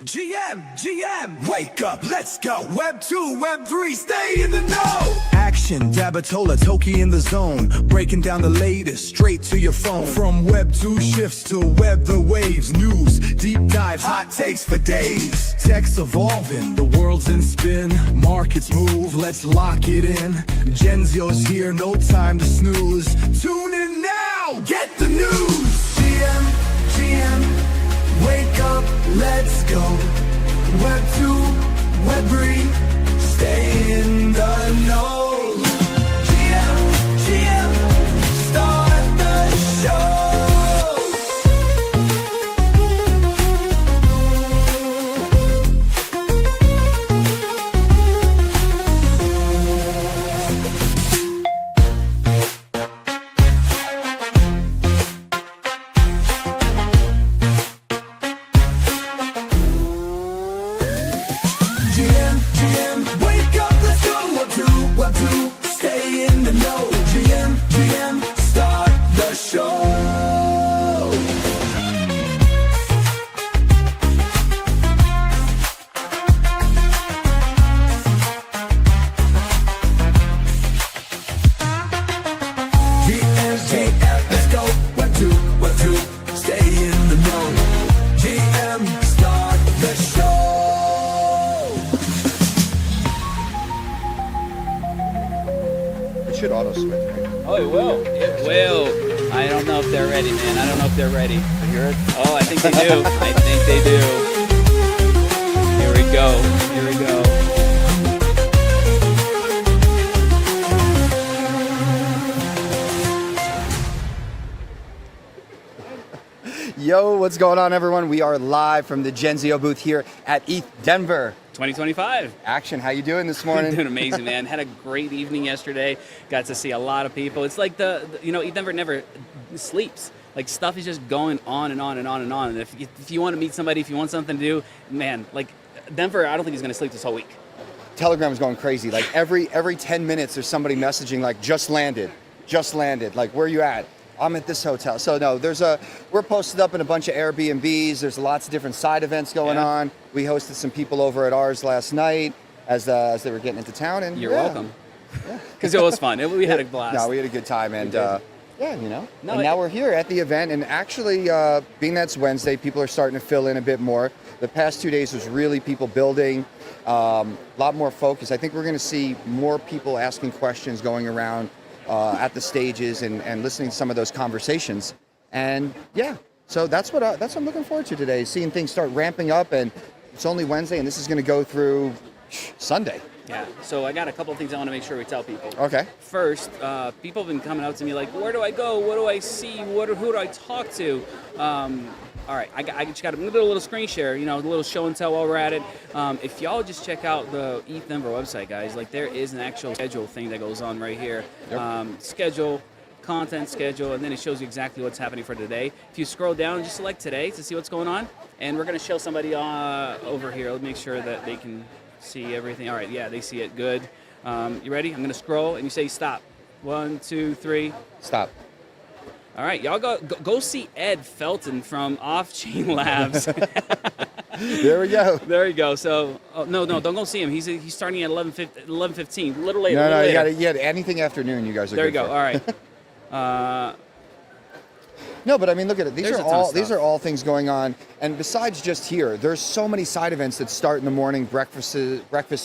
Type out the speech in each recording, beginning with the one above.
GM, wake up, let's go. Web 2, Web 3, stay in the know. Action, Dabatola, Toki in the zone. Breaking down the latest, straight to your phone. From Web 2 shifts to Web the waves. News, deep dives, hot takes for days. Tech's evolving, the world's in spin. Markets move, let's lock it in. Gen Z's here, no time to snooze. Tune in now, get the news. GM, wake up, let's go. Web 2, Web 3, stay in the know. GM, start the show. GM, wake up, let's go. Web 2, stay in the know. GM, start the show. GM, let's go. Web 2, stay in the know. GM, start the show. Should auto switch, right? Oh, it will. It will. I don't know if they're ready, man. I don't know if they're ready. You hear it? Oh, I think they do. I think they do. Here we go. Here we go. Yo, what's going on, everyone? We are live from the Gen Z booth here at ETH Denver. 2025. Action, how you doing this morning? Doing amazing, man. Had a great evening yesterday. Got to see a lot of people. It's like ETH Denver never sleeps. Like, stuff is just going on and on and on and on. And if you want to meet somebody, if you want something to do, man, like Denver, I don't think he's going to sleep this whole week. Telegram is going crazy. Like every 10 minutes, there's somebody messaging like, just landed. Like, where are you at? I'm at this hotel. So no, we're posted up in a bunch of Airbnbs. There's lots of different side events going on. We hosted some people over at ours last night as they were getting into town. And you're welcome. Because it was fun. We had a blast. No, we had a good time. And and No, now we're here at the event. And actually, being that's Wednesday, people are starting to fill in a bit more. The past 2 days was really people building, a lot more focus. I think we're going to see more people asking questions going around at the stages and listening to some of those conversations. And so that's what I'm looking forward to today, seeing things start ramping up. And it's only Wednesday, and this is going to go through Sunday. Yeah, so I got a couple of things I want to make sure we tell people. Okay. First, people have been coming out to me like, where do I go? What do I see? Who do I talk to? All right, I just got a little screen share, a little show and tell while we're at it. If y'all just check out the ETH Denver website, guys, like there is an actual schedule thing that goes on right here. Yep. Schedule, content schedule, and then it shows you exactly what's happening for today. If you scroll down, just select today to see what's going on. And we're going to show somebody over here. Let's make sure that they can see everything. All right, yeah, they see it. Good. You ready? I'm going to scroll, and you say stop. 1, 2, 3. Stop. All right, y'all go see Ed Felton from Off-Chain Labs. There we go. There you go. So, no, don't go see him. He's starting at 11:15, a little later. No, later. you got anything afternoon. You guys are there. Good You go. for. All right. No, but I mean, look at it. These There's are all things going on. And besides just here, there's so many side events that start in the morning: breakfast,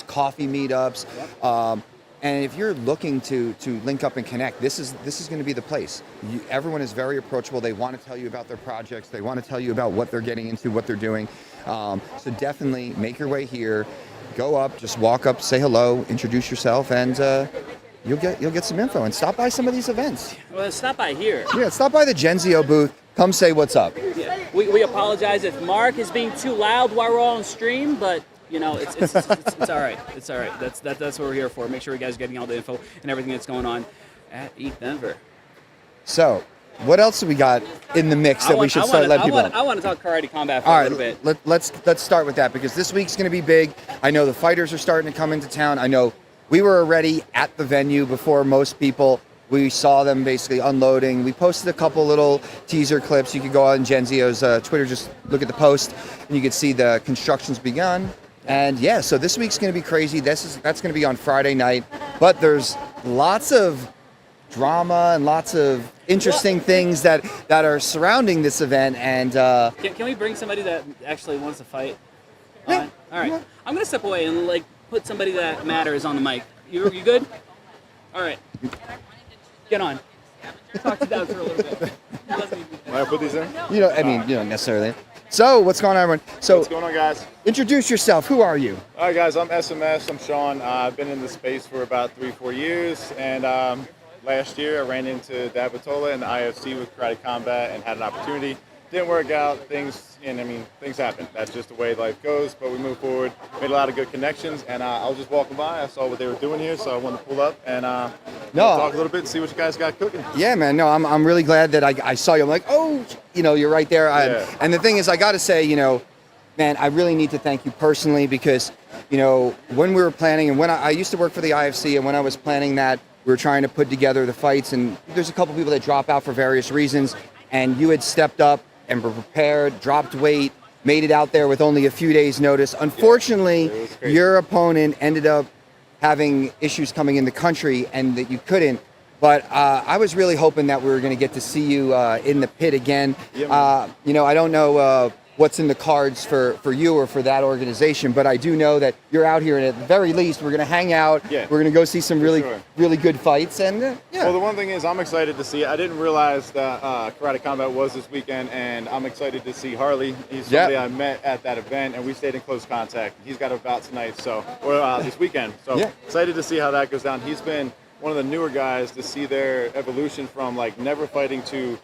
coffee meetups. Yep. And if you're looking to link up and connect, this is going to be the place. Everyone is very approachable. They want to tell you about their projects. They want to tell you about what they're getting into, what they're doing. So definitely make your way here. Go up, just walk up, say hello, introduce yourself, and you'll get some info. And stop by some of these events. Well, stop by here. Yeah, stop by the Gen Z booth. Come say what's up. Yeah. We apologize if Mark is being too loud while we're on stream, but it's all right. It's all right. That's what we're here for. Make sure you guys are getting all the info and everything that's going on at ETH Denver. So, what else have we got in the mix that we should start letting people know? I want to talk karate combat for a little bit. Let's start with that, because this week's going to be big. I know the fighters are starting to come into town. I know we were already at the venue before most people. We saw them basically unloading. We posted a couple little teaser clips. You could go on Genzio's Twitter, just look at the post, and you could see the construction's begun. And yeah, so this week's going to be crazy. That's going to be on Friday night. But there's lots of drama and lots of interesting things that are surrounding this event. And can we bring somebody that actually wants to fight? Yeah. All right. Yeah. I'm gonna step away and like put somebody that matters on the mic. You good? All right. Get on. Talk to Doug for a little bit. Might I put these in? you don't necessarily. So what's going on, everyone? So What's going on, guys? introduce yourself. Who are you? All right, guys, I'm SMS. I'm Sean. I've been in the space for about 3-4 years, and last year I ran into Dabatola in the IFC with Karate Combat and had an opportunity. Didn't work out. Things happen. That's just the way life goes, but we moved forward, made a lot of good connections, and I was just walking by. I saw what they were doing here, so I wanted to pull up and talk a little bit and see what you guys got cooking. Yeah, man. No, I'm really glad that I saw you. I'm like, oh, you're right there. And the thing is, I got to say, man, I really need to thank you personally because, when we were planning and when I used to work for the IFC and when I was planning that, we were trying to put together the fights and there's a couple people that drop out for various reasons and you had stepped up and were prepared, dropped weight, made it out there with only a few days notice. Unfortunately, your opponent ended up having issues coming in the country and that you couldn't. But I was really hoping that we were going to get to see you in the pit again. I don't know what's in the cards for you or for that organization, but I do know that you're out here, and at the very least, we're going to hang out. Yeah. We're going to go see some really good fights, and yeah. Well, the one thing is, I'm excited to see it. I didn't realize that Karate Combat was this weekend, and I'm excited to see Harley. He's somebody I met at that event, and we stayed in close contact. He's got a bout tonight, or this weekend. So excited to see how that goes down. He's been one of the newer guys to see their evolution from like never fighting to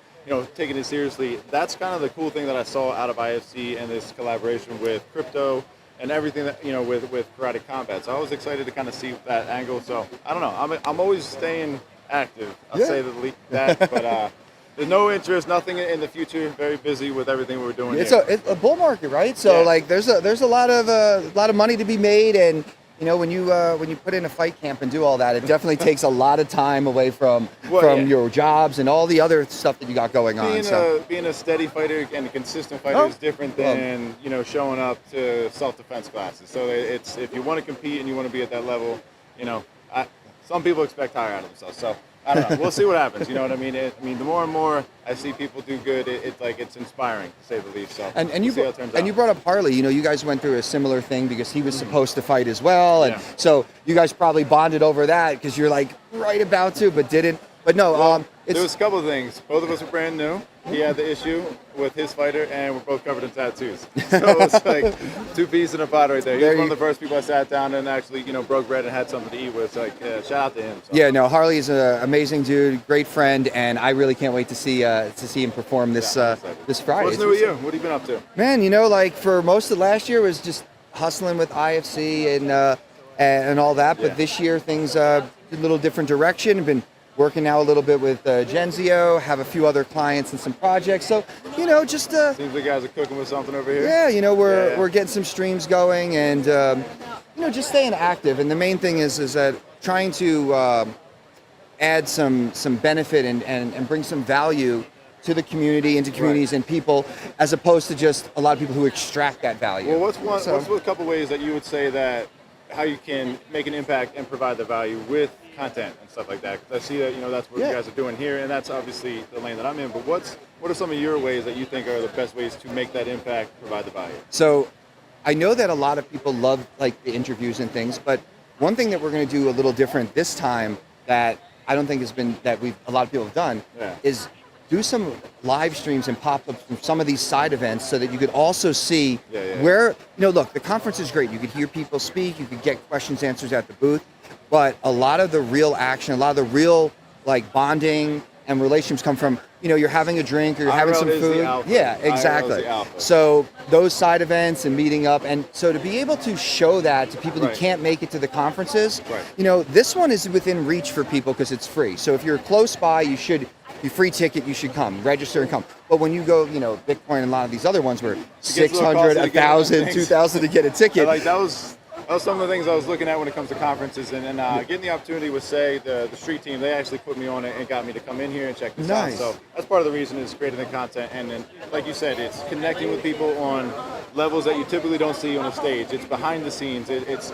taking it seriously. That's kind of the cool thing that I saw out of IFC and this collaboration with crypto and everything that with Karate Combat. So I was excited to kind of see that angle. So I don't know. I'm always staying active. I'll say that, but there's no interest, nothing in the future. Very busy with everything we're doing. It's a bull market, right? So like there's a lot of money to be made, and when you put in a fight camp and do all that, it definitely takes a lot of time away from your jobs and all the other stuff that you got going on. Being a steady fighter and a consistent fighter is different than showing up to self-defense classes. So it's if you want to compete and you want to be at that level, some people expect higher out of themselves. So I don't know. We'll see what happens. You know what I mean? The more and more I see people do good, it's inspiring to say the least. So and you brought up Harley. You guys went through a similar thing because he was supposed to fight as well, and so you guys probably bonded over that because you're like right about to, but didn't. But no, there was a couple of things. Both of us were brand new. He had the issue with his fighter, and we're both covered in tattoos. So it's like two peas in a pod right there. He was one of the first people I sat down and actually, broke bread and had something to eat with. So shout out to him. So. Yeah, no, Harley's an amazing dude, great friend, and I really can't wait to see him perform this Friday. What's new with you? What have you been up to? Man, for most of last year was just hustling with IFC and all that. But this year things a little different direction. I've been working now a little bit with Genzio, have a few other clients and some projects. So, just seems like you guys are cooking with something over here. Yeah, we're getting some streams going and just staying active. And the main thing is that trying to add some benefit and bring some value to the community, into communities and people, as opposed to just a lot of people who extract that value. Well, what's a couple ways that you would say that how you can make an impact and provide the value with content and stuff like that? Because I see that that's what you guys are doing here, and that's obviously the lane that I'm in. But what are some of your ways that you think are the best ways to make that impact, provide the value? So, I know that a lot of people love like the interviews and things, but one thing that we're going to do a little different this time that I don't think has been that a lot of people have done is do some live streams and pop-ups from some of these side events so that you could also see where, look, the conference is great. You could hear people speak, you could get questions, answers at the booth, but a lot of the real action, a lot of the real like bonding and relationships come from, you're having a drink or you're having some food. Yeah, exactly. So those side events and meeting up. And so to be able to show that to people who can't make it to the conferences, this one is within reach for people because it's free. So if you're close by, you free ticket, you should come, register and come. But when you go, Bitcoin and a lot of these other ones were 600, 1,000, 2,000 to get a ticket. Like that was Those are some of the things I was looking at when it comes to conferences, and getting the opportunity with, say, the street team. They actually put me on it and got me to come in here and check this out. So that's part of the reason is creating the content, and then, like you said, it's connecting with people on levels that you typically don't see on a stage. It's behind the scenes. It's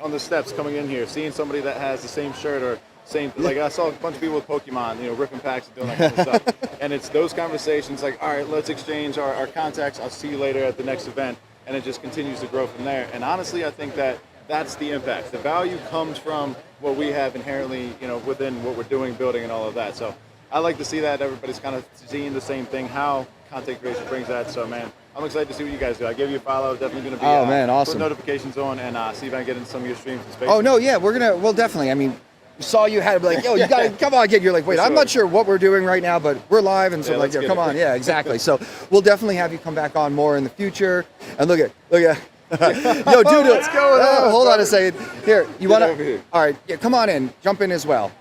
on the steps coming in here, seeing somebody that has the same shirt or same, like I saw a bunch of people with Pokemon, ripping packs and doing that kind of stuff. And it's those conversations like, all right, let's exchange our contacts. I'll see you later at the next event. And it just continues to grow from there. And honestly, I think that's the impact. The value comes from what we have inherently, within what we're doing, building, and all of that. So I like to see that everybody's kind of seeing the same thing, how content creation brings that. So, man, I'm excited to see what you guys do. I gave you a follow. Definitely going to be awesome. Put notifications on and see if I can get into some of your streams and spaces. Oh, no, yeah, we'll definitely. I mean, saw you had like, yo, you got to come on, kid. You're like, wait, I'm not sure what we're doing right now, but we're live, and so like, come on, yeah, exactly. So we'll definitely have you come back on more in the future. And look at, yo, dude, what's going on? Hold on a second. Here, you want to? All right, yeah, come on in, jump in as well.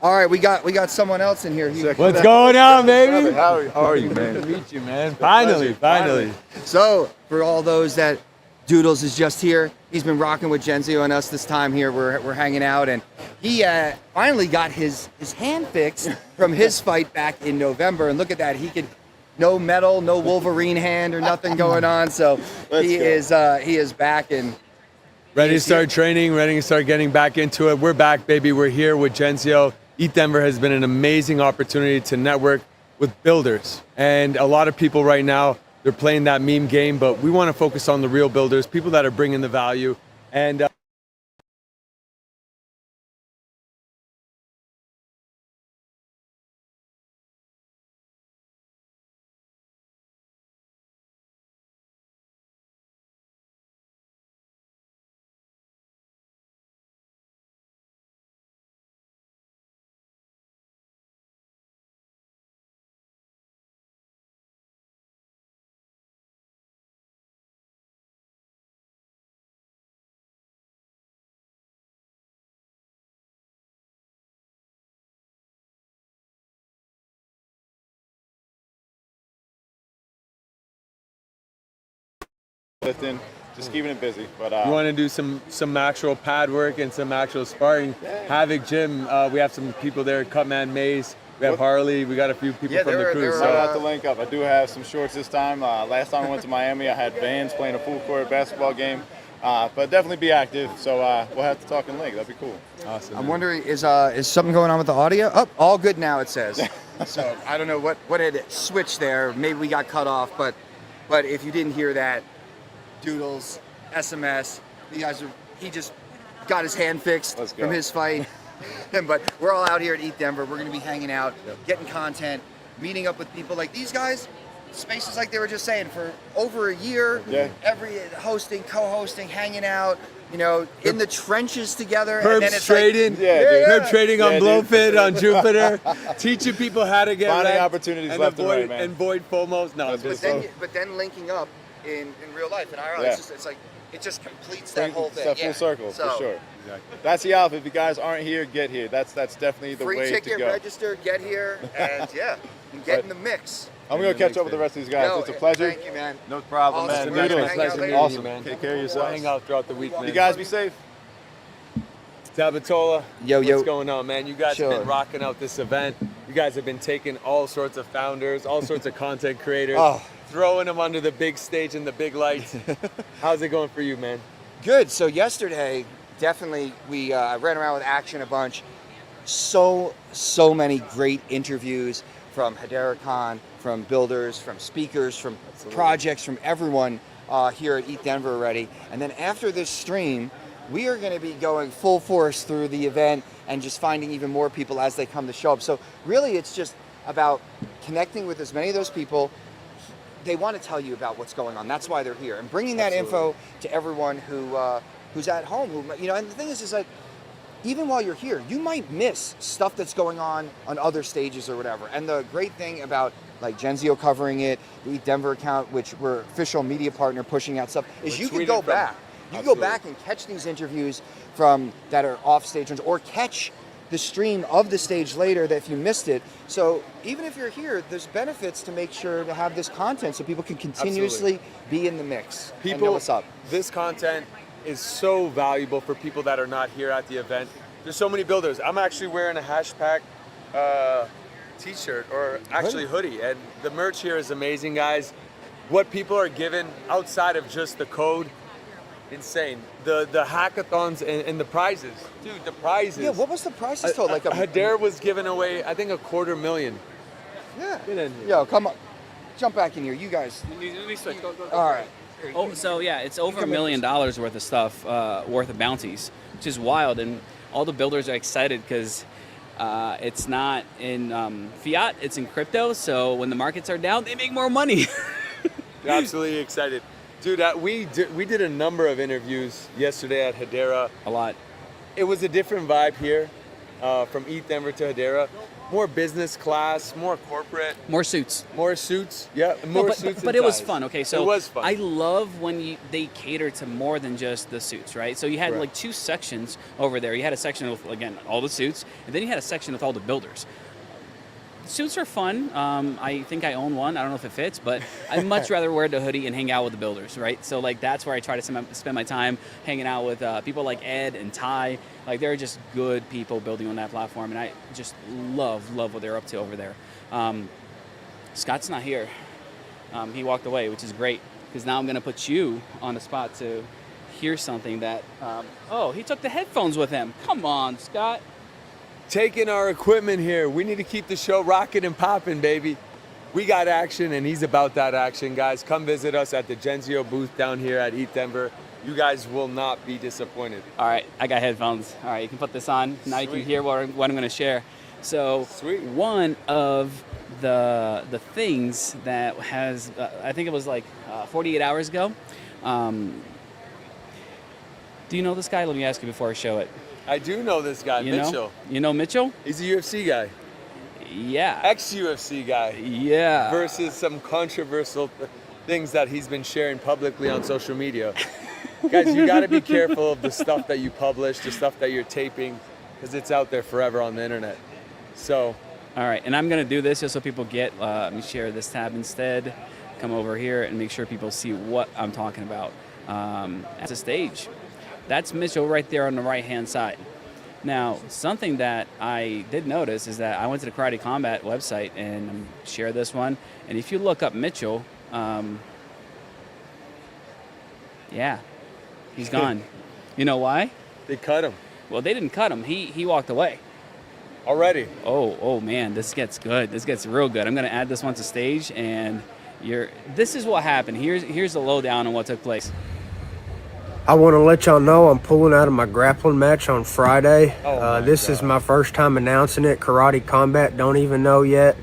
All right, we got someone else in here. What's going on, baby? How are you, man? Good to meet you, man. Finally. So for all those that Doodles is just here. He's been rocking with Genzio and us this time here. We're hanging out, and he finally got his hand fixed from his fight back in November. And look at that, he could no metal, no Wolverine hand or nothing going on. So he is back and ready to start training, ready to start getting back into it. We're back, baby. We're here with Genzio. ETH Denver has been an amazing opportunity to network with builders, and a lot of people right now, they're playing that meme game, but we want to focus on the real builders, people that are bringing the value. And just keeping it busy. But you want to do some actual pad work and some actual sparring. Havoc Gym, we have some people there, Cutman Maze, we have Harley, we got a few people from the crew. So out to link up. I do have some shorts this time. Last time I went to Miami, I had Vans playing a full court basketball game. But definitely be active. So we'll have to talk and link. That'd be cool. Awesome. I'm wondering, is something going on with the audio? Oh, all good now, it says. So I don't know what had switched there. Maybe we got cut off, but if you didn't hear that, Doodles, SMS, he just got his hand fixed from his fight. But we're all out here at ETH Denver. We're going to be hanging out, getting content, meeting up with people like these guys. Spaces like they were just saying for over a year, every hosting, co-hosting, hanging out, in the trenches together. Herb and then it's trading, herb trading on Blowfit, on Jupiter, teaching people how to get finding wrecked opportunities and left and right, man. and void FOMOs. No, but then linking up in real life in IRL, it's like it just completes that whole thing. It's that full circle for sure. Exactly. That's the outfit. If you guys aren't here, get here. That's definitely the way to go. Free ticket, register, get here, and get in the mix. I'm going to catch up with the rest of these guys. It's a pleasure. Thank you, man. No problem, Awesome. man. Noodles. Awesome, man. Take care of yourself. We'll hang out throughout the week, man. You guys be safe. Tabatola, yo, what's going on, man? You guys have been rocking out this event. You guys have been taking all sorts of founders, all sorts of content creators, throwing them under the big stage and the big lights. How's it going for you, man? Good. So yesterday, definitely, we ran around with Action a bunch. So many great interviews from Hedera Khan, from builders, from speakers, from projects, from everyone here at ETH Denver already. And then after this stream, we are going to be going full force through the event and just finding even more people as they come to show up. So really, it's just about connecting with as many of those people. They want to tell you about what's going on. That's why they're here, and bringing that info to everyone who's at home. And the thing is like, even while you're here, you might miss stuff that's going on other stages or whatever. And the great thing about like Genzio covering it, the ETH Denver account, which we're official media partner pushing out stuff, is you can go back. You can go back and catch these interviews from that are off stage, or catch the stream of the stage later that if you missed it. So even if you're here, there's benefits to make sure to have this content so people can continuously be in the mix. And know what's up. This content is so valuable for people that are not here at the event. There's so many builders. I'm actually wearing a Hashpack t-shirt, or actually hoodie, and the merch here is amazing, guys. What people are given outside of just the code, insane. The hackathons and the prizes, dude. The prizes. Yeah, what was the prizes total? Like Hedera was giving away, I think, $250,000. Yeah. Get in here. Yo, come on, jump back in here, you guys. Let me switch. Go. All right. Oh, so yeah, it's over $1 million worth of stuff, worth of bounties, which is wild, and all the builders are excited because it's not in fiat, it's in crypto. So when the markets are down, they make more money. They're absolutely excited, dude. We did a number of interviews yesterday at Hedera. A lot. It was a different vibe here, from ETH Denver to Hedera. More business class, more corporate. More suits. More suits, yeah. More suits. But it was fun. Okay, so it was fun. I love when they cater to more than just the suits, right? So you had like two sections over there. You had a section with, again, all the suits, and then you had a section with all the builders. Suits are fun. I think I own one. I don't know if it fits, but I'd much rather wear the hoodie and hang out with the builders, right? So like that's where I try to spend my time, hanging out with people like Ed and Ty. Like they're just good people building on that platform, and I just love what they're up to over there. Scott's not here. He walked away, which is great, because now I'm going to put you on the spot to hear something that, oh, he took the headphones with him. Come on, Scott. Taking our equipment here. We need to keep the show rocking and popping, baby. We got action, and he's about that action, guys. Come visit us at the Genzio booth down here at ETH Denver. You guys will not be disappointed. All right, I got headphones. All right, you can put this on. Now you can hear what I'm going to share. So one of the things that has, I think it was like 48 hours ago. Do you know this guy? Let me ask you before I show it. I do know this guy, Mitchell. You know Mitchell? He's a UFC guy. Yeah. Ex-UFC guy. Yeah. Versus some controversial things that he's been sharing publicly on social media. Guys, you got to be careful of the stuff that you publish, the stuff that you're taping, because it's out there forever on the internet. So. All right, and I'm going to do this just so people get, let me share this tab instead. Come over here and make sure people see what I'm talking about. As a stage. That's Mitchell right there on the right-hand side. Now, something that I did notice is that I went to the Karate Combat website and shared this one. And if you look up Mitchell, yeah, he's gone. You know why? They cut him. Well, they didn't cut him. He walked away. Already? Oh man, this gets good. This gets real good. I'm going to add this one to stage, and this is what happened. Here's the lowdown on what took place. I want to let y'all know I'm pulling out of my grappling match on Friday. This is my first time announcing it. Karate Combat don't even know yet.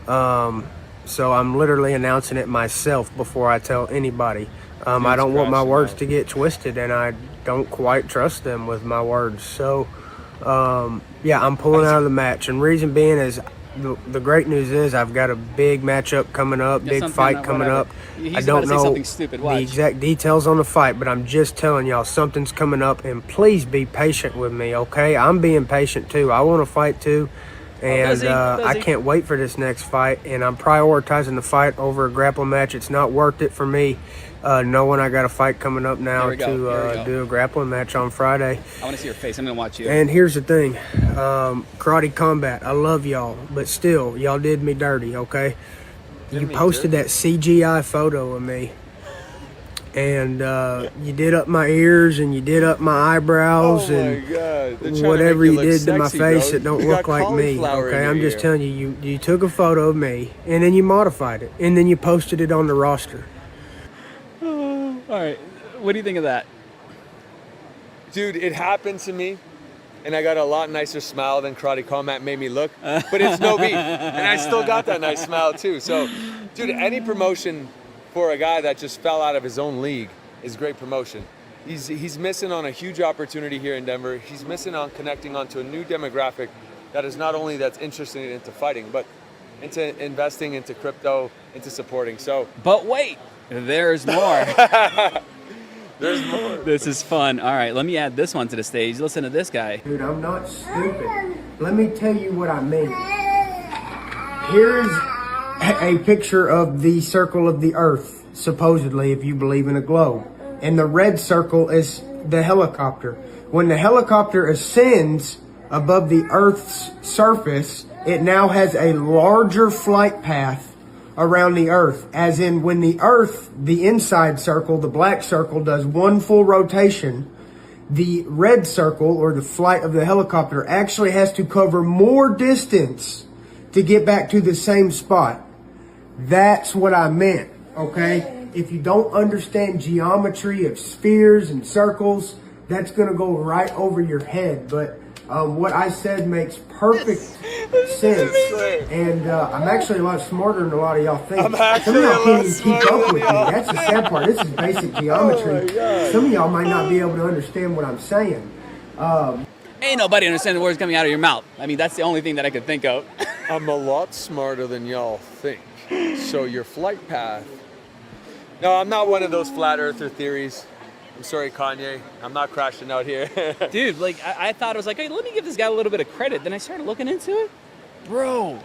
So I'm literally announcing it myself before I tell anybody. I don't want my words to get twisted, and I don't quite trust them with my words. So, yeah, I'm pulling out of the match. And reason being is the great news is I've got a big matchup coming up, big fight coming up. I don't know the exact details on the fight, but I'm just telling y'all something's coming up, and please be patient with me, okay? I'm being patient too. I want to fight too, and I can't wait for this next fight, and I'm prioritizing the fight over a grappling match. It's not worth it for me knowing I got a fight coming up now to do a grappling match on Friday. I want to see your face. I'm going to watch you. And here's the thing. Karate Combat, I love y'all, but still, y'all did me dirty, okay? You posted that CGI photo of me, and you did up my ears, and you did up my eyebrows, and whatever you did to my face that don't look like me, okay? I'm just telling you, you took a photo of me, and then you modified it, and then you posted it on the roster. All right, what do you think of that? Dude, it happened to me, and I got a lot nicer smile than Karate Combat made me look, but it's no beef, and I still got that nice smile too. So, dude, any promotion for a guy that just fell out of his own league is great promotion. He's missing on a huge opportunity here in Denver. He's missing on connecting onto a new demographic that is not only that's interested into fighting, but into investing into crypto, into supporting. So, but wait, there's more. There's more. This is fun. All right, let me add this one to the stage. Listen to this guy. Dude, I'm not stupid. Let me tell you what I mean. Here's a picture of the circle of the Earth, supposedly, if you believe in a globe. And the red circle is the helicopter. When the helicopter ascends above the Earth's surface, it now has a larger flight path around the Earth. As in, when the Earth, the inside circle, the black circle, does one full rotation, the red circle, or the flight of the helicopter, actually has to cover more distance to get back to the same spot. That's what I meant, okay? If you don't understand geometry of spheres and circles, that's going to go right over your head. But what I said makes perfect sense. And I'm actually a lot smarter than a lot of y'all think. Some of y'all can't even keep up with me. That's the sad part. This is basic geometry. Some of y'all might not be able to understand what I'm saying. Ain't nobody understand the words coming out of your mouth. I mean, that's the only thing that I could think of. I'm a lot smarter than y'all think. So your flight path. No, I'm not one of those flat earther theories. I'm sorry, Kanye. I'm not crashing out here. Dude, like, I thought it was like, hey, let me give this guy a little bit of credit. Then I started looking into it. Bro,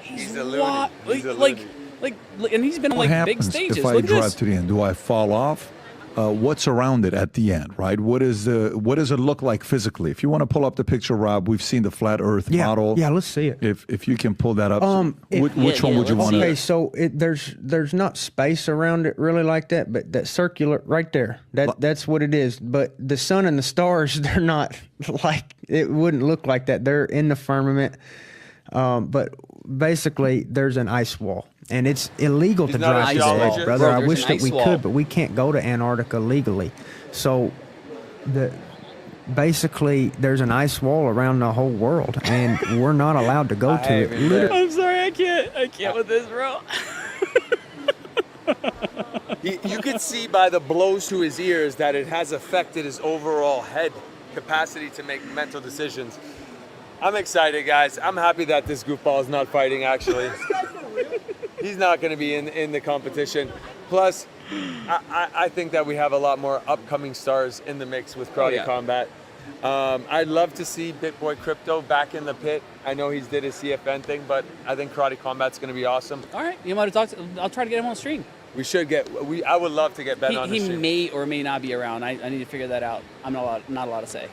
He's a loony. He's a loony. Like, and he's been on What like big happens stages. if I Look at drive this. to the end? Do I fall off? What's around it at the end, right? What does it look like physically? If you want to pull up the picture, Rob, we've seen the flat Earth model. Yeah, let's see it. If you can pull that up, which one would you let's want Okay, to? so there's not space around it really like that, but that circular right there, that's what it is. But the sun and the stars, they're not like, it wouldn't look like that. They're in the firmament, but basically there's an ice wall, and it's illegal to not drive a to that, geologist? brother. Bro, I there's wish an that ice we wall. could, but we can't go to Antarctica legally. So basically there's an ice wall around the whole world, and we're not allowed to go to it. Literally. I'm sorry, I can't with this, bro. You can see by the blows to his ears that it has affected his overall head capacity to make mental decisions. I'm excited, guys. I'm happy that this goofball is not fighting, actually. He's not going to be in the competition. Plus, I think that we have a lot more upcoming stars in the mix with Karate Combat. I'd love to see BitBoy Crypto back in the pit. I know he's did his CFN thing, but I think Karate Combat's going to be awesome. All right, you might have talked. I'll try to get him on stream. We should get. I would love to get Ben on the He stream. may or may not be around. I need to figure that out. I'm not allowed to say.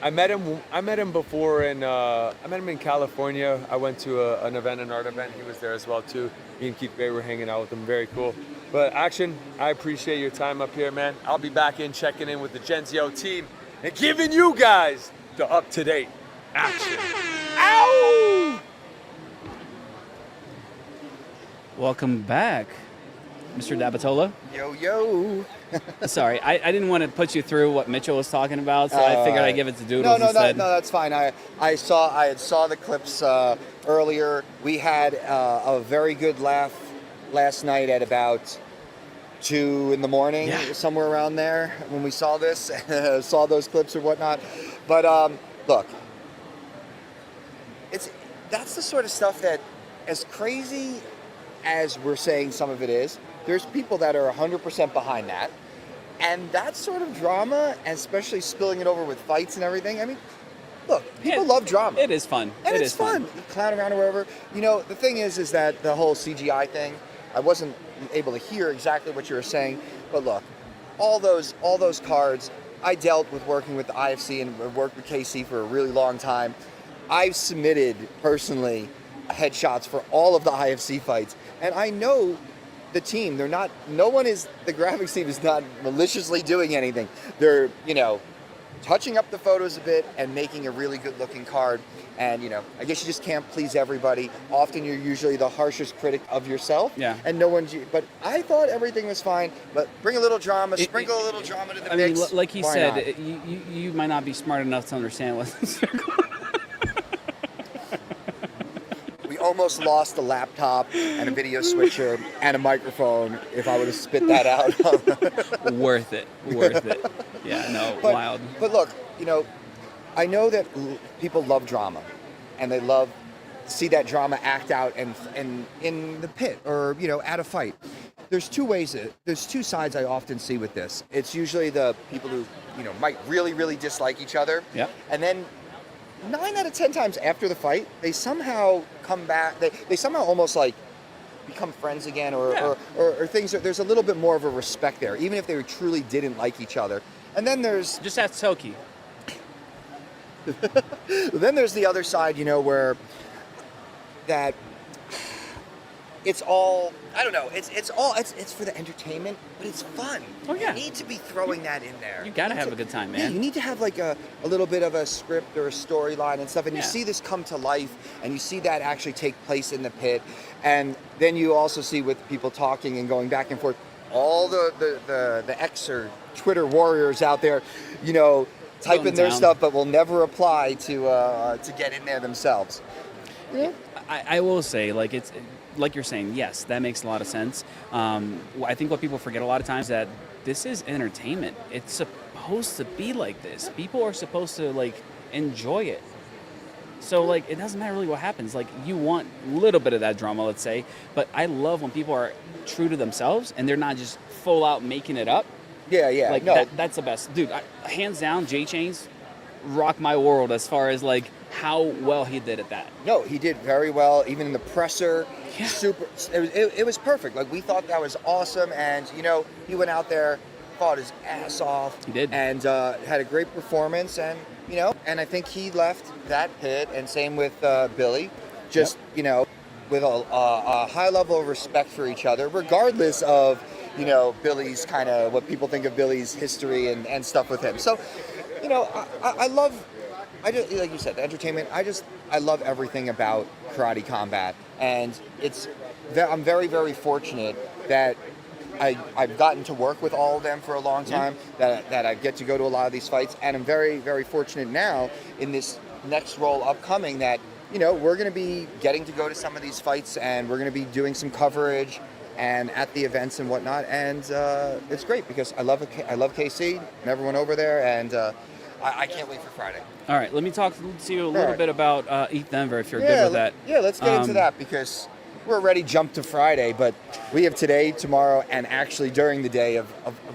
I met him before I met him in California. I went to an event, an art event. He was there as well too. Me and Keith Gray were hanging out with him. Very cool. But Action, I appreciate your time up here, man. I'll be back in checking in with the Genzio team and giving you guys the up-to-date action. Ow! Welcome back, Mr. Dabatola. Yo. Sorry, I didn't want to put you through what Mitchell was talking about, so I figured I'd give it to Doodles No, instead. that's fine. I had saw the clips earlier. We had a very good laugh last night at about 2 a.m, somewhere around there when we saw this, saw those clips or whatnot. But look, that's the sort of stuff that, as crazy as we're saying some of it is, there's people that are 100% behind that. And that sort of drama, especially spilling it over with fights and everything, I mean, look, people love drama. It is fun. And It it's is fun. You clown around or wherever. You know, the thing is that the whole CGI thing, I wasn't able to hear exactly what you were saying, but look, all those cards, I dealt with working with the IFC and worked with KC for a really long time. I've submitted personally headshots for all of the IFC fights, and I know the team, the graphics team is not maliciously doing anything. They're, touching up the photos a bit and making a really good looking card. And, I guess you just can't please everybody. Often you're usually the harshest critic of yourself. Yeah. And but I thought everything was fine. But bring a little drama, sprinkle a little drama to the mix. mean, like he Why said, not? you might not be smart enough to understand what's We almost lost a laptop and a video switcher and a microphone if I would have spit that out. worth it. Yeah, no, wild. But look, I know that people love drama, and they love to see that drama act out and in the pit or at a fight. There's two sides I often see with this. It's usually the people who might really, really dislike each other. Yep. And then 9 out of 10 times after the fight, they somehow come back. They somehow almost like become friends again, or things. There's a little bit more of a respect there, even if they truly didn't like each other. And then there's Just ask Toki. then there's the other side, where that it's all, I don't know, it's for the entertainment, but it's fun. Oh, yeah. You need to be throwing that in there. You gotta have a good time, man. Yeah, you need to have like a little bit of a script or a storyline and stuff, and you see this come to life, and you see that actually take place in the pit, and then you also see with people talking and going back and forth, all the X or Twitter warriors out there, typing their stuff, but will never apply to get in there themselves. Yeah. I will say, like, it's like you're saying, yes, that makes a lot of sense. I think what people forget a lot of times that this is entertainment. It's supposed to be like this. People are supposed to like enjoy it. So like it doesn't matter really what happens. Like you want a little bit of that drama, let's say, but I love when people are true to themselves and they're not just full out making it up. Yeah. Like no. that's the best, dude. Hands down, J Chains rock my world as far as like how well he did at that. No, he did very well. Even in the presser, Yeah. super. It was perfect. Like we thought that was awesome, and he went out there, fought his ass off. He did, and had a great performance, and and I think he left that pit, and same with Billy, just with a high level of respect for each other, regardless of Billy's kind of what people think of Billy's history and stuff with him. So, I love. I just, like you said, the entertainment. I love everything about Karate Combat, and I'm very, very fortunate that I've gotten to work with all of them for a long time. That I get to go to a lot of these fights, and I'm very, very fortunate now in this next role upcoming that we're going to be getting to go to some of these fights, and we're going to be doing some coverage and at the events and whatnot, and it's great because I love KC and everyone over there, and I can't wait for Friday. All right, let me talk to you a little bit about ETH Denver if you're good with that. Yeah, let's get into that because we're already jumped to Friday, but we have today, tomorrow, and actually during the day of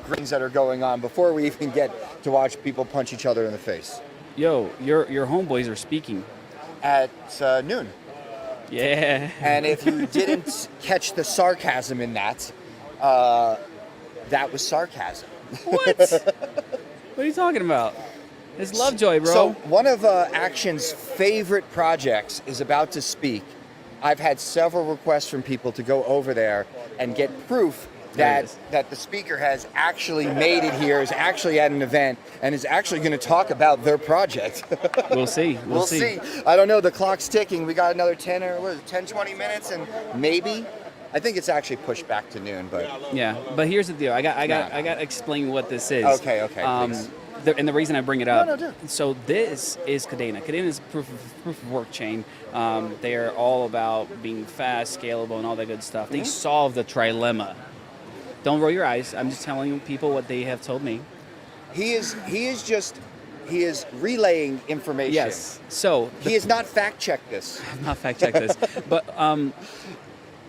things that are going on before we even get to watch people punch each other in the face. Yo, your homeboys are speaking. At noon. Yeah. And if you didn't catch the sarcasm in that, that was sarcasm. What? What are you talking about? It's Lovejoy, bro. So one of Action's favorite projects is about to speak. I've had several requests from people to go over there and get proof that the speaker has actually made it here, is actually at an event, and is actually going to talk about their project. We'll see. We'll see. I don't know. The clock's ticking. We got another 10, 20 minutes, and maybe. I think it's actually pushed back to noon, but yeah. But here's the deal. I got to explain what this is. Okay. Please. And the reason I bring it up. No. So this is Cadena. Cadena is proof of work chain. They are all about being fast, scalable, and all that good stuff. They solve the trilemma. Don't roll your eyes. I'm just telling people what they have told me. He is relaying information. Yes. So he has not fact-checked this. Not fact-checked this, but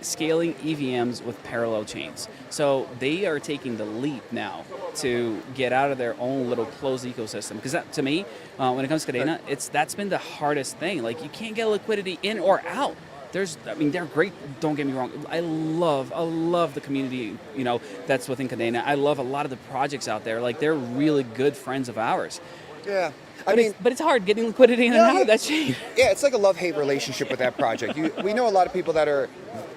scaling EVMs with parallel chains. So they are taking the leap now to get out of their own little closed ecosystem. Because to me, when it comes to Cadena, that's been the hardest thing. Like you can't get liquidity in or out. They're great. Don't get me wrong. I love the community. That's within Cadena. I love a lot of the projects out there. Like they're really good friends of ours. Yeah. But it's hard getting liquidity in and out of that chain. Yeah, it's like a love-hate relationship with that project. We know a lot of people that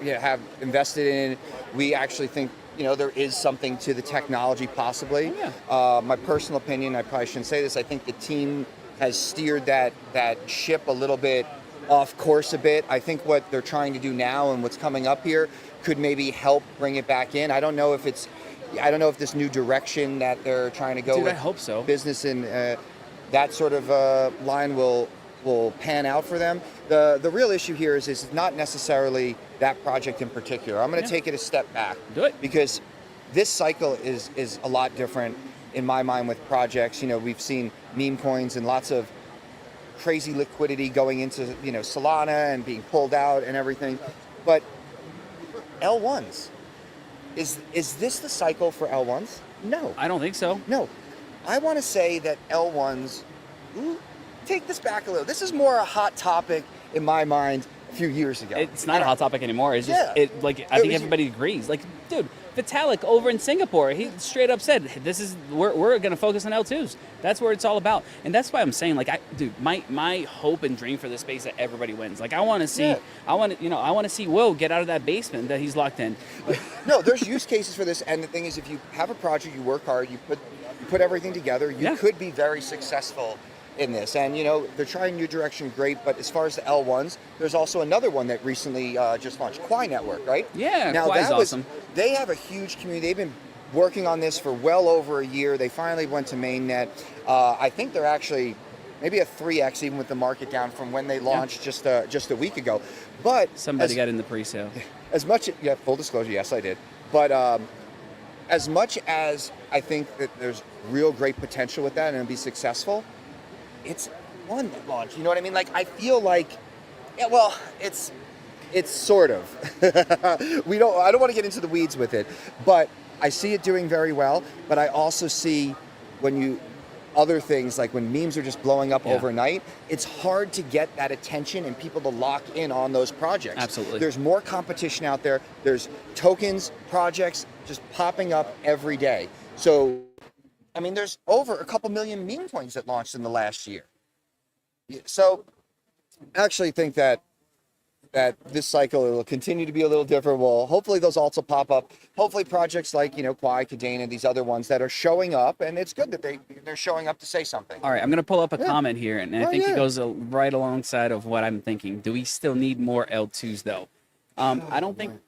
have invested in it. We actually think there is something to the technology possibly. Oh, yeah. My personal opinion, I probably shouldn't say this. I think the team has steered that ship a little bit off course a bit. I think what they're trying to do now and what's coming up here could maybe help bring it back in. I don't know if this new direction that they're trying to go with, I hope so. Business and that sort of line will pan out for them. The real issue here is not necessarily that project in particular. I'm going to take it a step back. Do it. Because this cycle is a lot different in my mind with projects. We've seen meme coins and lots of crazy liquidity going into Solana and being pulled out and everything, but L1s, is this the cycle for L1s? No, I don't think so. No, I want to say that L1s take this back a little. This is more a hot topic in my mind a few years ago. It's not a hot topic anymore. It's just Yeah. I think everybody agrees. Like, dude, Vitalik over in Singapore, he straight up said, we're going to focus on L2s. That's where it's all about. And that's why I'm saying, like, my hope and dream for this space that everybody wins. Like, I want to see I want to see Will get out of that basement that he's locked in. No, there's use cases for this, and the thing is, if you have a project, you work hard, you put everything together, you could be very successful in this. And they're trying new direction, great, but as far as the L1s, there's also another one that recently just launched, Quai Network, right? Yeah, now Quai's awesome. They have a huge community. They've been working on this for well over a year. They finally went to mainnet. I think they're actually maybe a 3x even with the market down from when they launched just a week ago. But somebody got in the pre-sale. Full disclosure, yes, I did. But as much as I think that there's real great potential with that and it'll be successful, it's one that launched. You know what I mean? Like, I feel like, it's sort of. I don't want to get into the weeds with it, but I see it doing very well. But I also see other things, like when memes are just blowing up overnight, it's hard to get that attention and people to lock in on those projects. Absolutely. There's more competition out there. There's tokens, projects just popping up every day. So, I mean, there's over a couple million meme coins that launched in the last year. So, I actually think that this cycle will continue to be a little different. Well, hopefully those alts will pop up. Hopefully projects like, Quai, Cadena, these other ones that are showing up, and it's good that they're showing up to say something. All right, I'm going to pull up a comment here, and I think it goes right alongside of what I'm thinking. Do we still need more L2s, though? I don't think...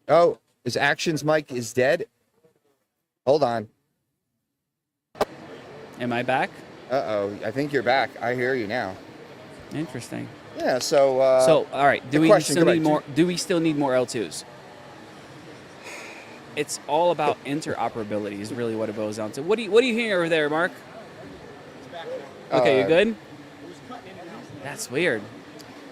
Oh, his Actions mic is dead? Hold on. Am I back? Uh-oh, I think you're back. I hear you now. Interesting. Yeah, so all right, do we still need more L2s? It's all about interoperability is really what it boils down to. What do you hear over there, Mark? Okay, you good? That's weird.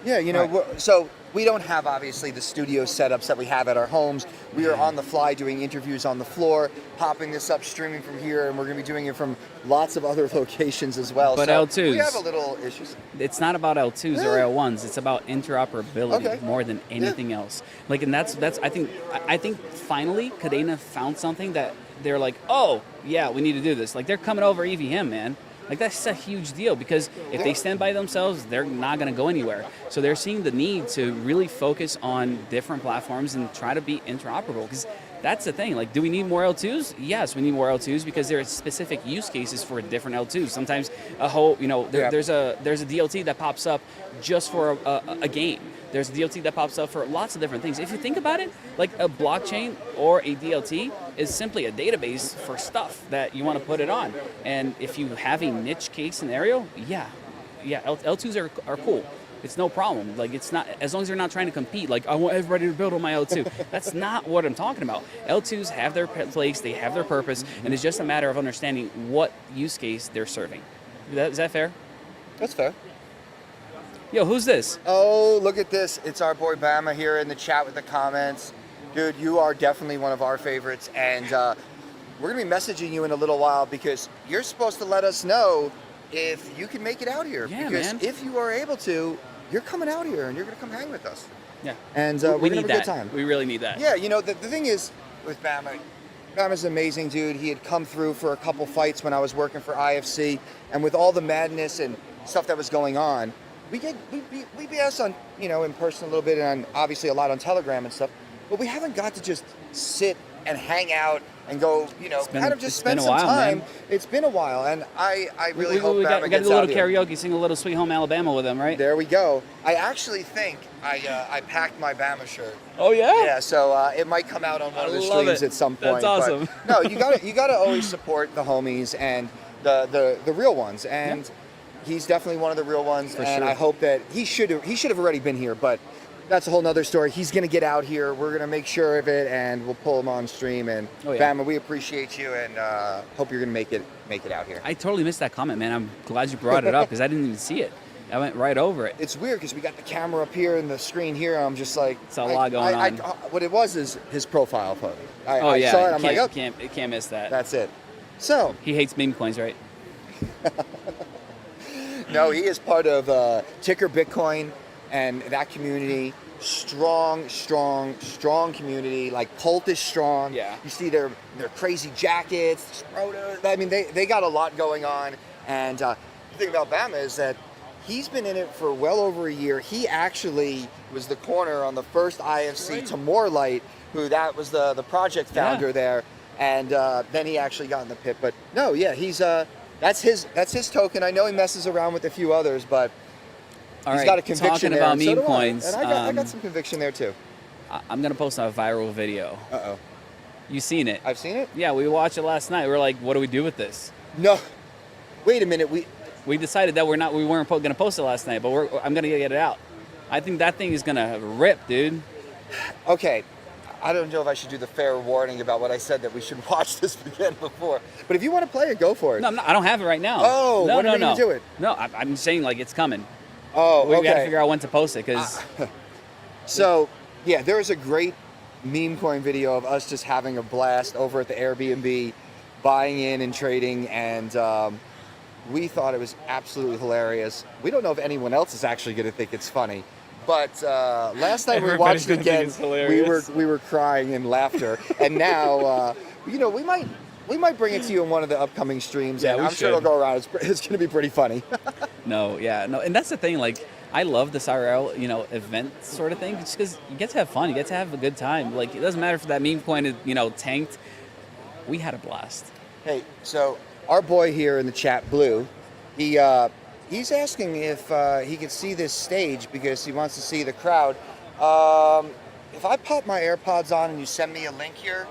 Yeah, so we don't have, obviously, the studio setups that we have at our homes. We are on the fly doing interviews on the floor, popping this up, streaming from here, and we're going to be doing it from lots of other locations as well. But so L2s. We have a little issues. It's not about L2s or L1s. It's about interoperability more than anything else. Like, and that's I think finally Cadena found something that they're like, oh, yeah, we need to do this. Like, they're coming over EVM, man. Like, that's a huge deal because if they stand by themselves, they're not going to go anywhere. So they're seeing the need to really focus on different platforms and try to be interoperable because that's the thing. Like, do we need more L2s? Yes, we need more L2s because there are specific use cases for different L2s. Sometimes there's a DLT that pops up just for a game. There's a DLT that pops up for lots of different things. If you think about it, like a blockchain or a DLT is simply a database for stuff that you want to put it on. And if you have a niche case scenario, L2s are cool. It's no problem. Like, it's not, as long as they're not trying to compete, like, I want everybody to build on my L2. That's not what I'm talking about. L2s have their place, they have their purpose, and it's just a matter of understanding what use case they're serving. Is that fair? That's fair. Yo, who's this? Oh, look at this. It's our boy Bama here in the chat with the comments. Dude, you are definitely one of our favorites, and we're going to be messaging you in a little while because you're supposed to let us know if you can make it out here. Yeah, because man. if you are able to, you're coming out here and you're going to come hang with us. Yeah. And we're going to have a that. good time. We really need that. Yeah, the thing is with Bama's an amazing dude. He had come through for a couple fights when I was working for IFC, and with all the madness and stuff that was going on, we BS on, in person a little bit and obviously a lot on Telegram and stuff, but we haven't got to just sit and hang out and go, kind of just spend some time. Man. It's been a while, and I really hope Bama we got gets a little out here. karaoke, sing a little Sweet Home Alabama with him, right? There we go. I actually think I packed my Bama shirt. Oh yeah. Yeah, so it might come out on one of the streams at some point. That's awesome. But, no, you gotta always support the homies and the real ones, and he's definitely one of the real ones. For and sure. I hope that he should have already been here, but that's a whole nother story. He's gonna get out here. We're gonna make sure of it, and we'll pull him on stream. And Bama, we appreciate you, and hope you're gonna make it out here. I totally missed that comment, man. I'm glad you brought it up because I didn't even see it. I went right over it. It's weird because we got the camera up here and the screen here. And I'm just like, it's a lot going on. What it was is his profile photo. I saw it. I'm like, can't miss that. That's it. So he hates meme coins, right? No, he is part of Ticker Bitcoin and that community. Strong community. Like Cult is strong. Yeah. You see their crazy jackets, I mean, they got a lot going on. And the thing about Bama is that he's been in it for well over a year. He actually was the corner on the first IFC to Morelight, who that was the project founder there. And then he actually got in the pit. But no, yeah, he's that's his token. I know he messes around with a few others, but he's got a conviction talking there. about and so meme do I. coins. And I got some conviction there too. I'm gonna post a viral video. Uh-oh. You seen it? I've seen it? Yeah, we watched it last night. We're like, what do we do with this? No. Wait a minute. We decided that we weren't going to post it last night, but I'm going to get it out. I think that thing is going to rip, dude. Okay. I don't know if I should do the fair warning about what I said that we should watch this again before. But if you want to play it, go for it. No, I don't have it right now. Oh, no, when are we going to do it? No, I'm saying like it's coming. Oh, we got to okay. figure out when to post it because. So, yeah, there is a great meme coin video of us just having a blast over at the Airbnb, buying in and trading, and we thought it was absolutely hilarious. We don't know if anyone else is actually going to think it's funny, but last night we watched it again. We were crying in laughter, and now we might bring it to you in one of the upcoming streams. Yeah, and we I'm sure it'll should. go around. It's going to be pretty funny. No, and that's the thing. Like, I love this IRL, event sort of thing, just because you get to have fun, you get to have a good time. Like, it doesn't matter if that meme coin is, tanked. We had a blast. Hey, so our boy here in the chat, Blue, he's asking if he can see this stage because he wants to see the crowd. If I pop my AirPods on and you send me a link here,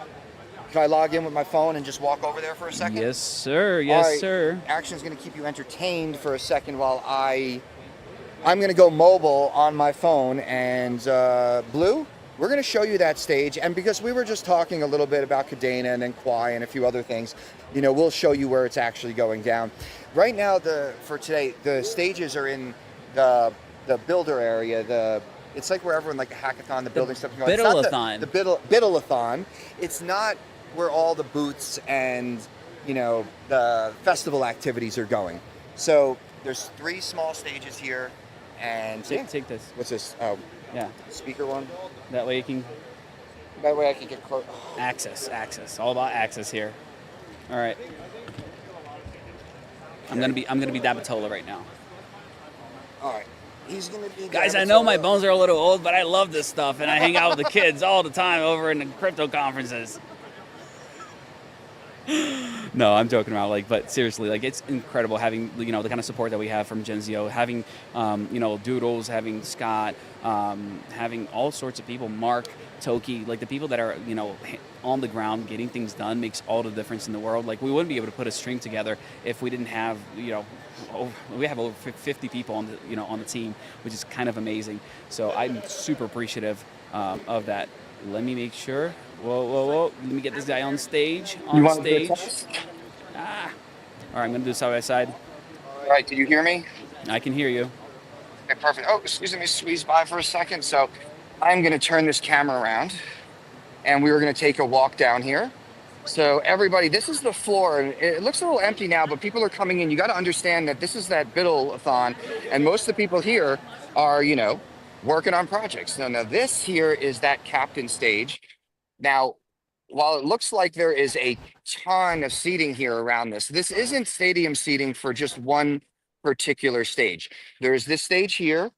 can I log in with my phone and just walk over there for a second? Yes, sir. All Yes, right. sir. Action's going to keep you entertained for a second while I'm going to go mobile on my phone. And Blue, we're going to show you that stage. And because we were just talking a little bit about Cadena and then Kwai and a few other things, we'll show you where it's actually going down. Right now, for today, the stages are in the builder area. It's like where everyone, like the hackathon, the building stuff. Biddle-a-thon. The Biddle-a-thon. It's not where all the booths and the festival activities are going. So there's 3 small stages here, and Take this. What's this? Oh, Yeah. speaker one. That way you can That way I can get close. access. All about access here. All right. I'm gonna be Dabatola right now. All right. He's gonna be. Guys, I know my bones are a little old, but I love this stuff, and I hang out with the kids all the time over in the crypto conferences. No, I'm joking around. But seriously, it's incredible having the kind of support that we have from Genzio, having Doodles, having Scott, having all sorts of people, Mark, Toki, the people that are on the ground getting things done makes all the difference in the world. We wouldn't be able to put a stream together if we didn't have we have over 50 people on the team, which is kind of amazing. So I'm super appreciative of that. Let me make sure. Whoa. Let me get this guy on stage. All right, I'm going to do side by side. All right, can you hear me? I can hear you. Okay, perfect. Oh, excuse me, squeeze by for a second. So I'm going to turn this camera around, and we were going to take a walk down here. So everybody, this is the floor. And it looks a little empty now, but people are coming in. You got to understand that this is that Biddle-a-thon, and most of the people here are, working on projects. Now this here is that captain stage. Now, while it looks like there is a ton of seating here around this isn't stadium seating for just one particular stage. There's this stage here.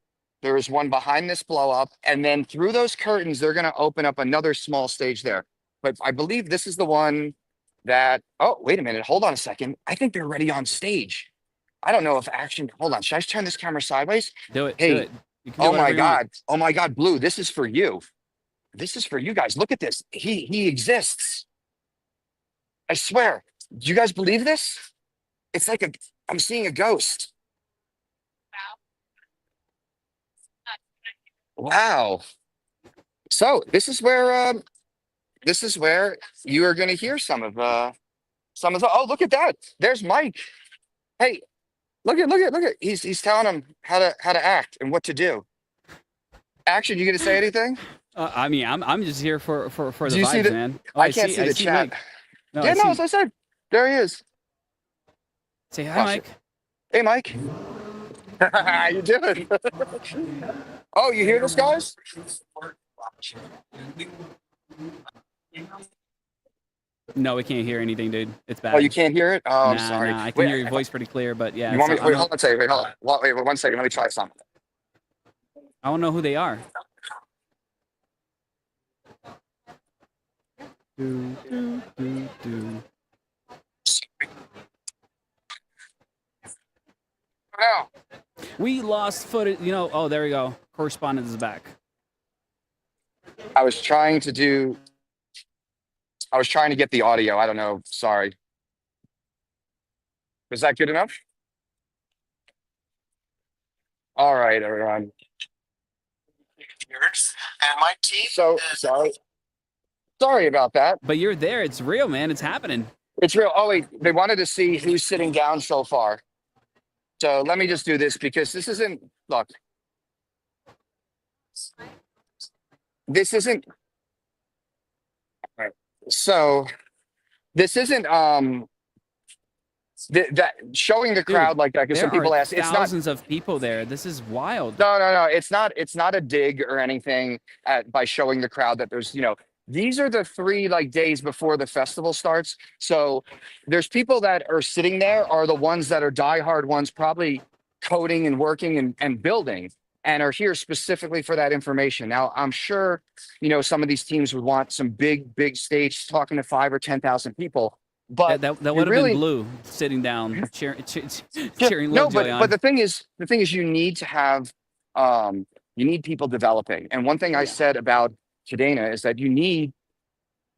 There is one behind this blow up. And then through those curtains, they're going to open up another small stage there. But I believe this is the one that, oh, wait a minute. Hold on a second. I think they're already on stage. I don't know if hold on. Should I turn this camera sideways? Do it. Hey, do it. You can do oh my whatever you want. God. Oh my God, Blue, this is for you. This is for you guys. Look at this. He exists. I swear. Do you guys believe this? It's like I'm seeing a ghost. Wow. So this is where you are going to hear some of the. Oh, look at that. There's Mike. Hey, look at. He's telling him how to act and what to do. Action. You going to say anything? I mean, I'm just here for the Do you see vibes, man. Oh, I can't see the chat. Mike. No, Yeah, as I said, there he is. Say hi, Watch Mike. it. Hey, Mike. How you doing? Oh, you hear this, guys? No, we can't hear anything, dude. It's Oh, you bad. can't hear it? Oh, I'm Nah, sorry. nah. I can Wait, hear your voice pretty clear, but yeah, you it's, want me? I Wait, don't. hold on a second. Wait, hold on. Wait, 1 second. Let me try something. I don't know who they are. Do, do, do, do. Now, We lost footage. You know. Oh, there we go. Correspondent is back. I was trying to do. I was trying to get the audio. I don't know. Sorry. Was that good enough? All right, everyone. Yours and my team. So sorry. Sorry about that. But you're there. It's real, man. It's happening. It's real. Oh wait, they wanted to see who's sitting down so far. So let me just do this because this isn't. Look, this isn't. So this isn't. That showing the Dude, crowd like that because there some people are ask. It's not. thousands of people there. This is wild. No, no, no. It's not. It's not a dig or anything by showing the crowd that there's. These are the 3 like days before the festival starts. So there's people that are sitting there are the ones that are diehard ones, probably coding and working and building, and are here specifically for that information. Now I'm sure some of these teams would want some big stage talking to 5 or 10,000 people. But That you would have really, been blue sitting down, cheering yeah, cheering no, Lil Joy but on. the thing is, you need to have, you need people developing. And one thing I said about Cadena is that you need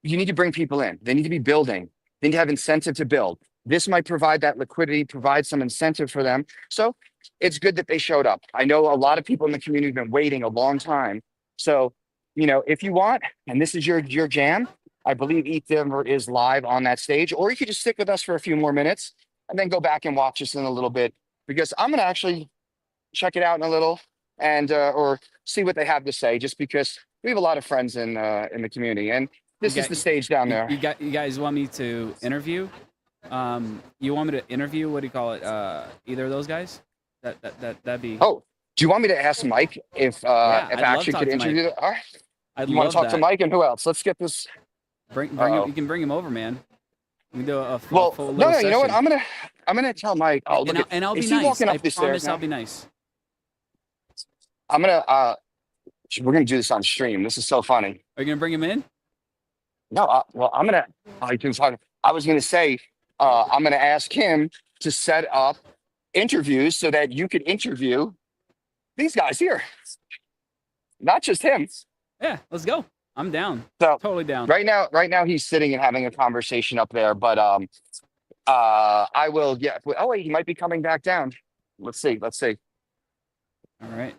to bring people in. They need to be building. They need to have incentive to build. This might provide that liquidity, provide some incentive for them. So it's good that they showed up. I know a lot of people in the community have been waiting a long time. So, if you want, and this is your jam, I believe ETH Denver is live on that stage, or you could just stick with us for a few more minutes and then go back and watch us in a little bit because I'm going to actually check it out in a little and or see what they have to say just because we have a lot of friends in the community and this is the stage down there. You guys want me to interview? You want me to interview? What do you call it? Either of those guys? That'd be. Oh, do you want me to ask Mike if I'd love Action to could talk to interview? Mike. All right. I'd You want love to talk to that. Mike and who else? Let's get this. Bring Uh-oh. him. You can bring him over, man. We can do a Well, full no, little you know what? session. I'm gonna tell Mike. Oh, look and I'll be is he nice. walking I up the promise stairs I'll now? be nice. I'm gonna we're gonna do this on stream. This is so funny. Are you gonna bring him in? No, well, I'm gonna. I can talk. I was gonna say, I'm gonna ask him to set up interviews so that you could interview these guys here, not just him. Yeah, let's go. I'm down. So Totally down. right now he's sitting and having a conversation up there. But I will. Yeah. Oh wait, he might be coming back down. Let's see. All right.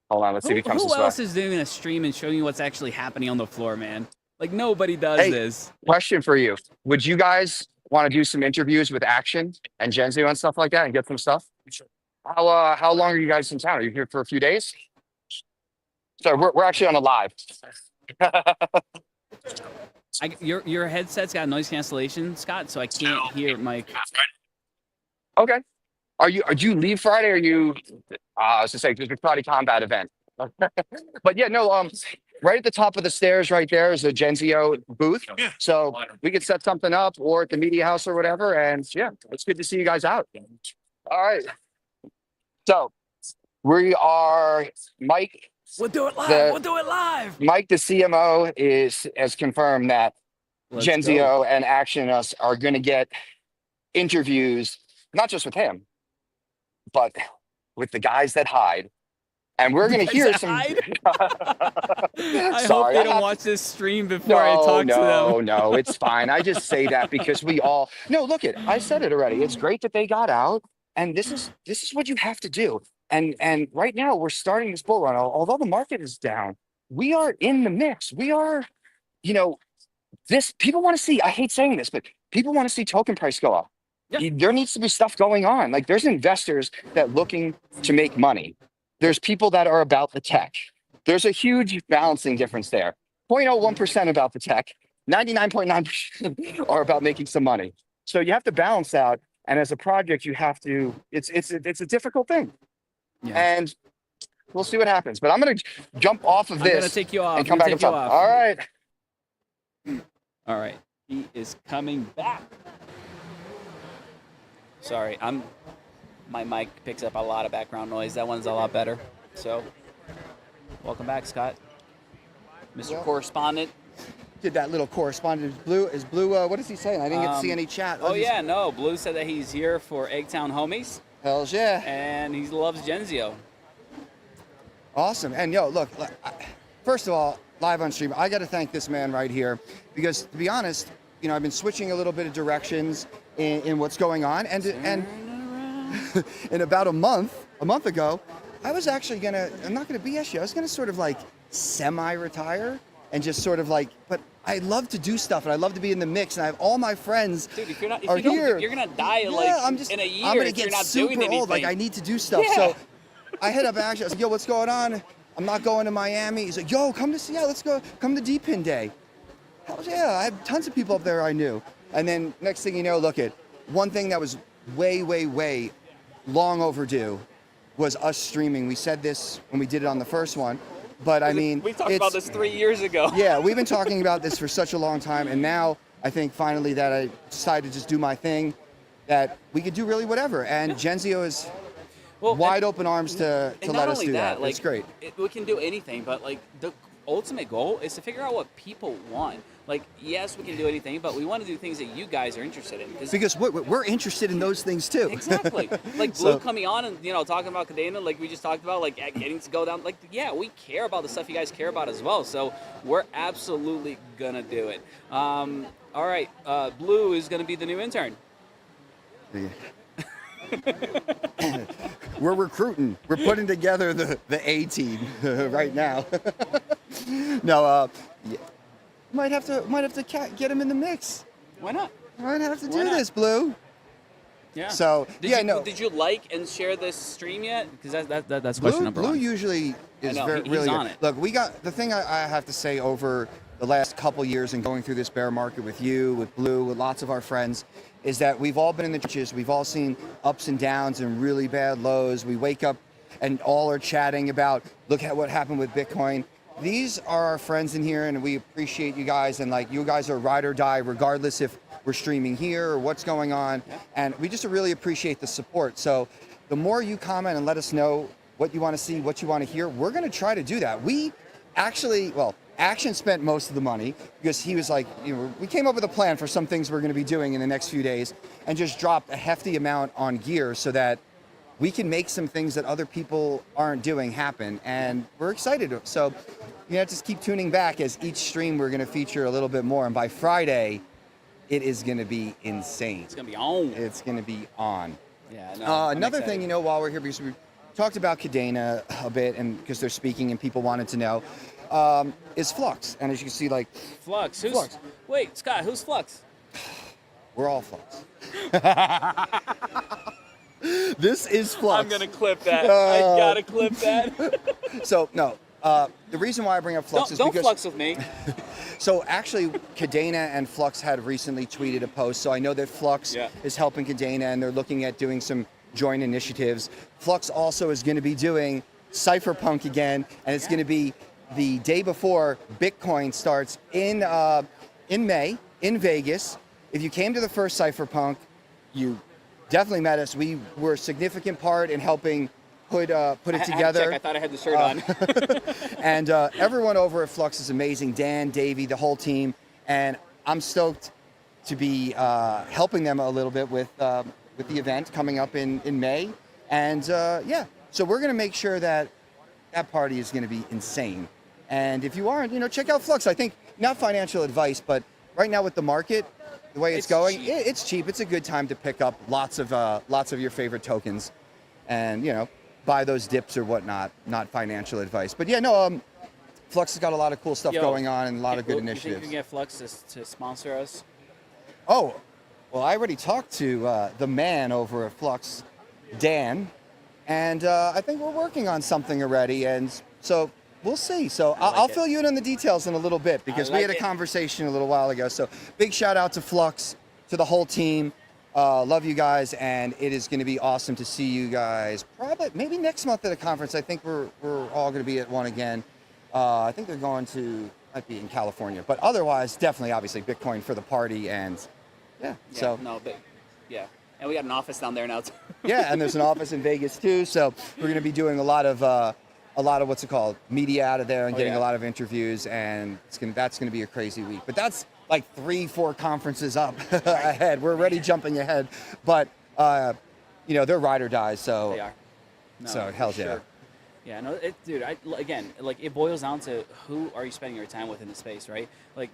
Hold on. Let's see if he comes Who this else way. is doing a stream and showing you what's actually happening on the floor, man? Like nobody does Hey. this. Question for you: would you guys want to do some interviews with Action and Genzio and stuff like that and get some stuff? Sure. How long are you guys in town? Are you here for a few days? So we're actually on a live. Your headset's got noise cancellation, Scott, so I can't hear Mike. Okay. Do you leave Friday? Or are you? I was to say there's a Friday combat event. But yeah, no. Right at the top of the stairs, right there is a Genzio booth. So we could set something up, or at the media house, or whatever. And yeah, it's good to see you guys out. All right. So we are Mike. We'll do it live. Mike, the CMO, has confirmed that Let's go. Genzio and Action Us are going to get interviews, not just with him, but with the guys that hide. And we're going to hear some. I hope Sorry, they I don't have watch this stream before I talk to them. No, it's fine. I just say that because we all. No, look it. I said it already. It's great that they got out, and this is what you have to do. And right now we're starting this bull run. Although the market is down, we are in the mix. We are, this people want to see. I hate saying this, but people want to see token price go up. Yeah. There needs to be stuff going on. Like there's investors that looking to make money. There's people that are about the tech. There's a huge balancing difference there. 0.01% about the tech, 99.9% are about making some money. So you have to balance out And as a project, you have to. It's a difficult thing, Yeah. and we'll see what happens. But I'm gonna jump off of I'm this gonna take you off. and come back take and you talk. off. All right. All right. He is coming back. Sorry, my mic picks up a lot of background noise. That one's a lot better. So, welcome back, Scott. Mr. Yeah. Correspondent. Did that little correspondence. Blue is Blue. What is he saying? I didn't get to see any chat. Oh yeah, no. Blue said that he's here for Eggtown Homies, Hells yeah. and he loves Genzio. Awesome. And yo, look, first of all, live on stream, I got to thank this man right here because, to be honest, you know, I've been switching a little bit of directions in what's going on, and in about a month ago, I was actually I'm not gonna BS you. I was gonna sort of like semi-retire and just sort of like, but I love to do stuff and I love to be in the mix, and I have all my friends. Dude, if you don't, here. you're gonna die Yeah, like I'm in a year gonna if you're get not super doing anything. old. Like I need to do stuff. Yeah. So I hit up Action. I was like, yo, what's going on? I'm not going to Miami. He's like, yo, come to Seattle. Let's go. Come to D-Pin Day. Hells yeah, I had tons of people up there I knew. And then next thing you know, look at one thing that was way long overdue was us streaming. We said this when we did it on the first one, but I mean, we talked about this 3 years ago. Yeah, we've been talking about this for such a long time, and now I think finally that I decided to just do my thing, that we could do really whatever. And Genzio is wide open arms to let us do that. Like, it's great. We can do anything, but like the ultimate goal is to figure out what people want. Like, yes, we can do anything, but we want to do things that you guys are interested in. Because we're interested in those things too. Exactly. Like Blue coming on and, you know, talking about Cadena, like we just talked about, like getting to go down. Like, yeah, we care about the stuff you guys care about as well. So we're absolutely gonna do it. All right, Blue is gonna be the new intern. We're recruiting. We're putting together the A team right now. No, yeah. Might have to get him in the mix. Why not? Might have to Why do not? this, Blue. Yeah. So Did you like and share this stream yet? Because that's question number Blue one. usually is I know, he's really on good. it. Look, we got the thing I have to say over the last couple years and going through this bear market with you, with Blue, with lots of our friends, is that we've all been in the trenches. We've all seen ups and downs and really bad lows. We wake up and all are chatting about, look at what happened with Bitcoin. These are our friends in here, and we appreciate you guys. And like, you guys are ride or die, regardless if we're streaming here or what's going on. And we just really appreciate the support. So the more you comment and let us know what you want to see, what you want to hear, we're going to try to do that. We actually, Action spent most of the money because he was like, you know, we came up with a plan for some things we're going to be doing in the next few days and just dropped a hefty amount on gear so that we can make some things that other people aren't doing happen. And we're excited. So, you know, just keep tuning back as each stream we're going to feature a little bit more. And by Friday, it is going to be insane. It's gonna be on. It's going to be on. Yeah. No, Another thing, you know, while we're here, because we talked about Cadena a bit, and because they're speaking and people wanted to know, is Flux. And as you can see, like, Flux. Flux. Wait, Scott. Who's Flux? We're all Flux. This is Flux. I'm gonna clip that. I gotta clip that. So no, the reason why I bring up Flux is don't because flux with me. So actually, Cadena and Flux had recently tweeted a post. So I know that Flux is helping Cadena, and they're looking at doing some joint initiatives. Flux also is going to be doing Cypherpunk again, and it's going to be the day before Bitcoin starts in May in Vegas. If you came to the first Cypherpunk, you definitely met us. We were a significant part in helping put it together. I thought I had the shirt on. And everyone over at Flux is amazing. Dan, Davey, the whole team. And I'm stoked to be helping them a little bit with the event coming up in May. And so we're going to make sure that party is going to be insane. And if you aren't, you know, check out Flux. I think, not financial advice, but right now with the market, the way it's going, cheap. It's cheap. It's a good time to pick up lots of your favorite tokens, and you know, buy those dips or whatnot. Not financial advice, but yeah, no. Flux has got a lot of cool stuff going on and a lot of good initiatives. You think you can get Flux to sponsor us? Oh, well, I already talked to the man over at Flux, Dan, and I think we're working on something already, and so we'll see. So I'll fill you in on the details in a little bit because we had a conversation a little while ago. So big shout out to Flux, to the whole team. Love you guys, and it is going to be awesome to see you guys. Probably maybe next month at a conference. I think we're all going to be at one again. I think they're going to might be in California, but otherwise, definitely, obviously, Bitcoin for the party, and yeah. So no, but yeah, and we got an office down there now too. yeah, and there's an office in Vegas too. So we're going to be doing a lot of what's it called, media out of there, and getting a lot of interviews, and that's going to be a crazy week. But that's like 3-4 conferences up ahead. We're already jumping ahead, but they're ride or die. So They are. No, so for hell's sure. yeah. Yeah, no, dude. Again, like it boils down to who are you spending your time with in the space, right? Like,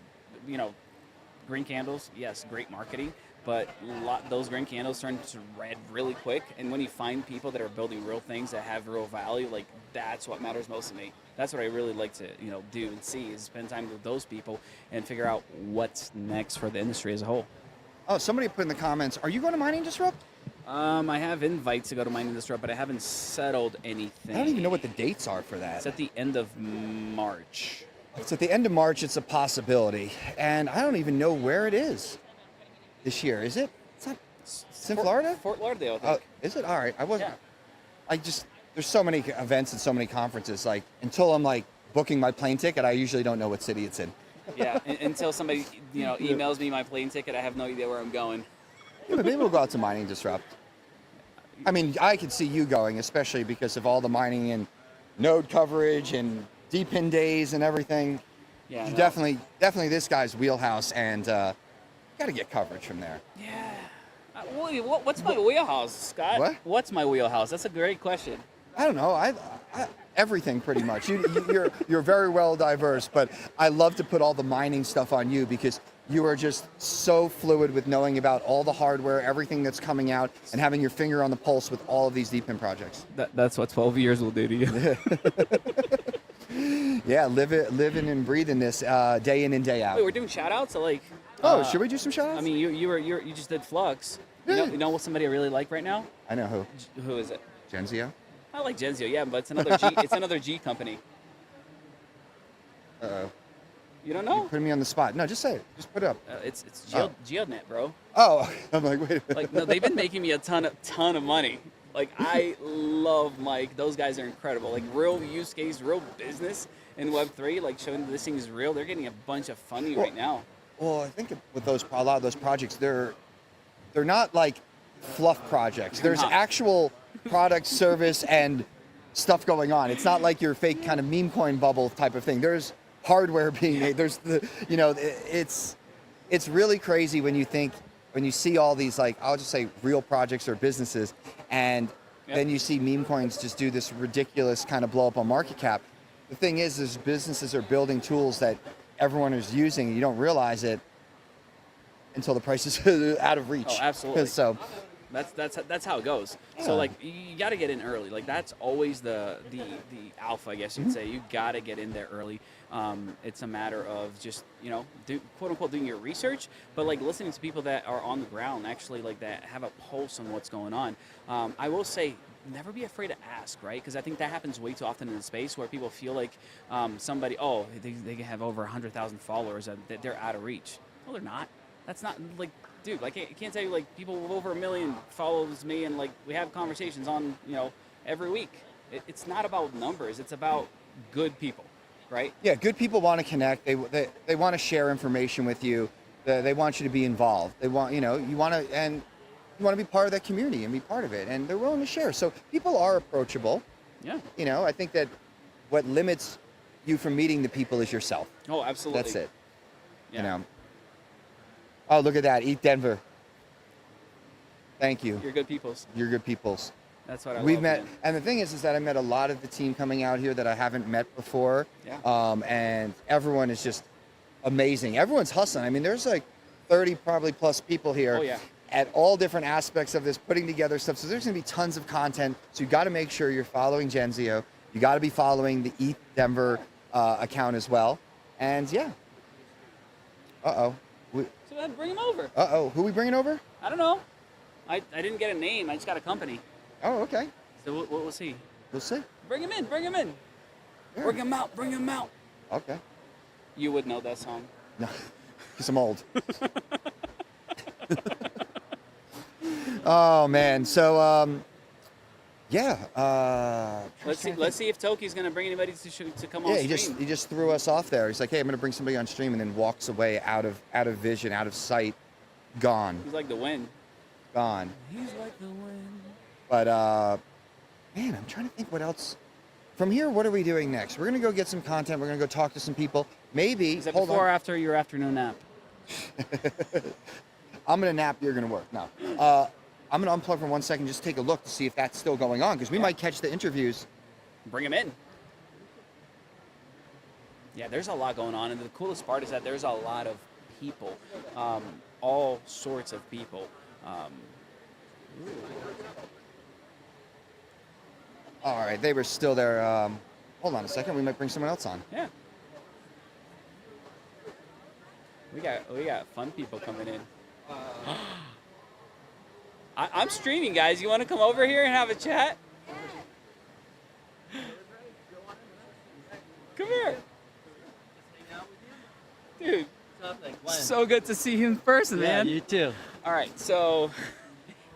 green candles, yes, great marketing, but those green candles turn to red really quick. And when you find people that are building real things that have real value, like that's what matters most to me. That's what I really like to do and see, is spend time with those people and figure out what's next for the industry as a whole. Oh, somebody put in the comments, are you going to Mining Disrupt? I have invites to go to Mining Disrupt, but I haven't settled anything. I don't even know what the dates are for that. It's at the end of March. It's at the end of March. It's a possibility, and I don't even know where it is this year. Is it? It's in Florida. Fort Lauderdale, I Oh, think. is it? All right. I wasn't. Yeah. There's so many events and so many conferences. Like until I'm like booking my plane ticket, I usually don't know what city it's in. Yeah, until somebody emails me my plane ticket, I have no idea where I'm going. Yeah, but maybe we'll go out to Mining Disrupt. I mean, I could see you going, especially because of all the mining and node coverage and deep in days and everything. Yeah, You no. definitely this guy's wheelhouse, and got to get coverage from there. Yeah. What's my wheelhouse, Scott? What? What's my wheelhouse? That's a great question. I don't know. I everything pretty much. You're very well diverse, but I love to put all the mining stuff on you because you are just so fluid with knowing about all the hardware, everything that's coming out, and having your finger on the pulse with all of these deep in projects. That's what 12 years will do to you. Yeah, living and breathing this day in and day out. Wait, we're doing shout outs? So like, Should we do some shout outs? I mean, you just did Flux. Yeah. You know what somebody I really like right now? I know who. Who is it? Genzio? I like Genzio, yeah, but it's another G. It's another G company. Uh-oh. You don't know? Putting me on the spot. No, just say it. Just put it up. It's Oh. GeoNet, bro. Oh, I'm like, wait a minute. Like, no, they've been making me a ton of money. Like, I love Mike. Those guys are incredible. Like, real use case, real business in Web3, like showing that this thing is real. They're getting a bunch of funding right now. Well, I think with a lot of those projects, they're not like fluff projects. There's not. actual product, service, and stuff going on. It's not like your fake kind of meme coin bubble type of thing. There's hardware being made. There's it's really crazy when you see all these, like, I'll just say real projects or businesses, and then you see meme coins just do this ridiculous kind of blow up on market cap. The thing is businesses are building tools that everyone is using, and you don't realize it until the price is out of reach. Oh, absolutely. So That's how it goes. So like you got to get in early. Like that's always the alpha, I guess you'd say. You got to get in there early. It's a matter of just quote unquote doing your research, but like listening to people that are on the ground, actually like that have a pulse on what's going on. I will say, never be afraid to ask, right? Because I think that happens way too often in the space where people feel like somebody, they have over 100,000 followers and that they're out of reach. No, they're not. That's not like, dude, like I can't tell you like people with over 1 million follows me and like we have conversations on, every week. It's not about numbers. It's about good people, right? yeah, good people want to connect. They want to share information with you. They want you to be involved. They want you want to be part of that community and be part of it, and they're willing to share. So people are approachable. Yeah. I think that what limits you from meeting the people is yourself. Oh, absolutely. That's it. Yeah. Oh, look at that. Eat Denver. Thank you. You're good peoples. You're good peoples. That's what I We've love, met, man. and the thing is that I met a lot of the team coming out here that I haven't met before. Yeah. And everyone is just amazing. Everyone's hustling. I mean, there's like 30 probably plus people here. Oh, yeah. At all different aspects of this, putting together stuff. So there's going to be tons of content. So you got to make sure you're following Genzio. You got to be following the ETH Denver account as well. And yeah. Uh-oh. So then bring him over. Uh-oh. Who we bringing over? I don't know. I didn't get a name. I just got a company. Oh, okay. So we'll see. We'll see. Bring him in. Bring him in. Yeah. Bring him out. Bring him out. Okay. You would know that song. No, because I'm old. Oh man. So yeah. Let's see if Toki's gonna bring anybody to come on Yeah, stream. he just threw us off there. He's like, hey, I'm gonna bring somebody on stream, and then walks away out of vision, out of sight, gone, He's like the wind. gone. He's like the wind. But man, I'm trying to think what else. From here, what are we doing next? We're gonna go get some content. We're gonna go talk to some people. Maybe. Is that hold before or on. after your afternoon nap? I'm gonna nap. You're gonna work. No. I'm gonna unplug for 1 second, just take a look to see if that's still going on, because we might catch the interviews. Bring him in. Yeah, there's a lot going on, and the coolest part is that there's a lot of people, all sorts of people. All right, they were still there. Hold on a second. We might bring someone else on. Yeah. We got fun people coming in. I'm streaming, guys. You want to come over here and have a chat? Come here. Dude, so good to see you in person, man. You too. All right, so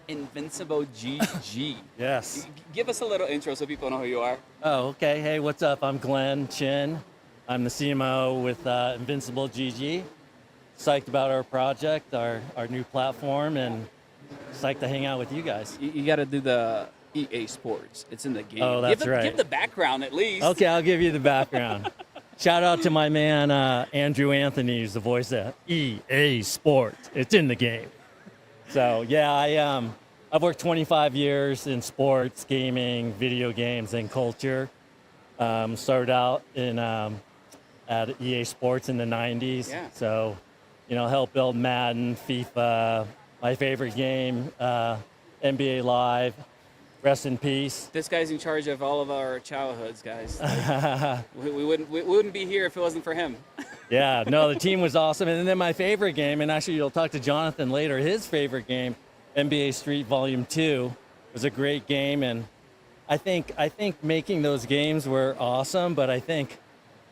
Invincible GG. Yes. Give us a little intro so people know who you are. Oh, okay. Hey, what's up? I'm Glenn Chin. I'm the CMO with Invincible GG. Psyched about our project, our new platform, and psyched to hang out with you guys. You got to do the EA Sports. It's in the game. Oh, that's right. Give the background at least. Okay, I'll give you the background. Shout out to my man Andrew Anthony, who's the voice of EA Sports. It's in the game. So yeah, I've worked 25 years in sports, gaming, video games, and culture. Started out at EA Sports in the 90s. Yeah. So, helped build Madden, FIFA, my favorite game, NBA Live. Rest in peace. This guy's in charge of all of our childhoods, guys. we wouldn't be here if it wasn't for him. Yeah, no, the team was awesome. And then my favorite game, and actually you'll talk to Jonathan later, his favorite game, NBA Street Volume 2, was a great game. And I think making those games were awesome, but I think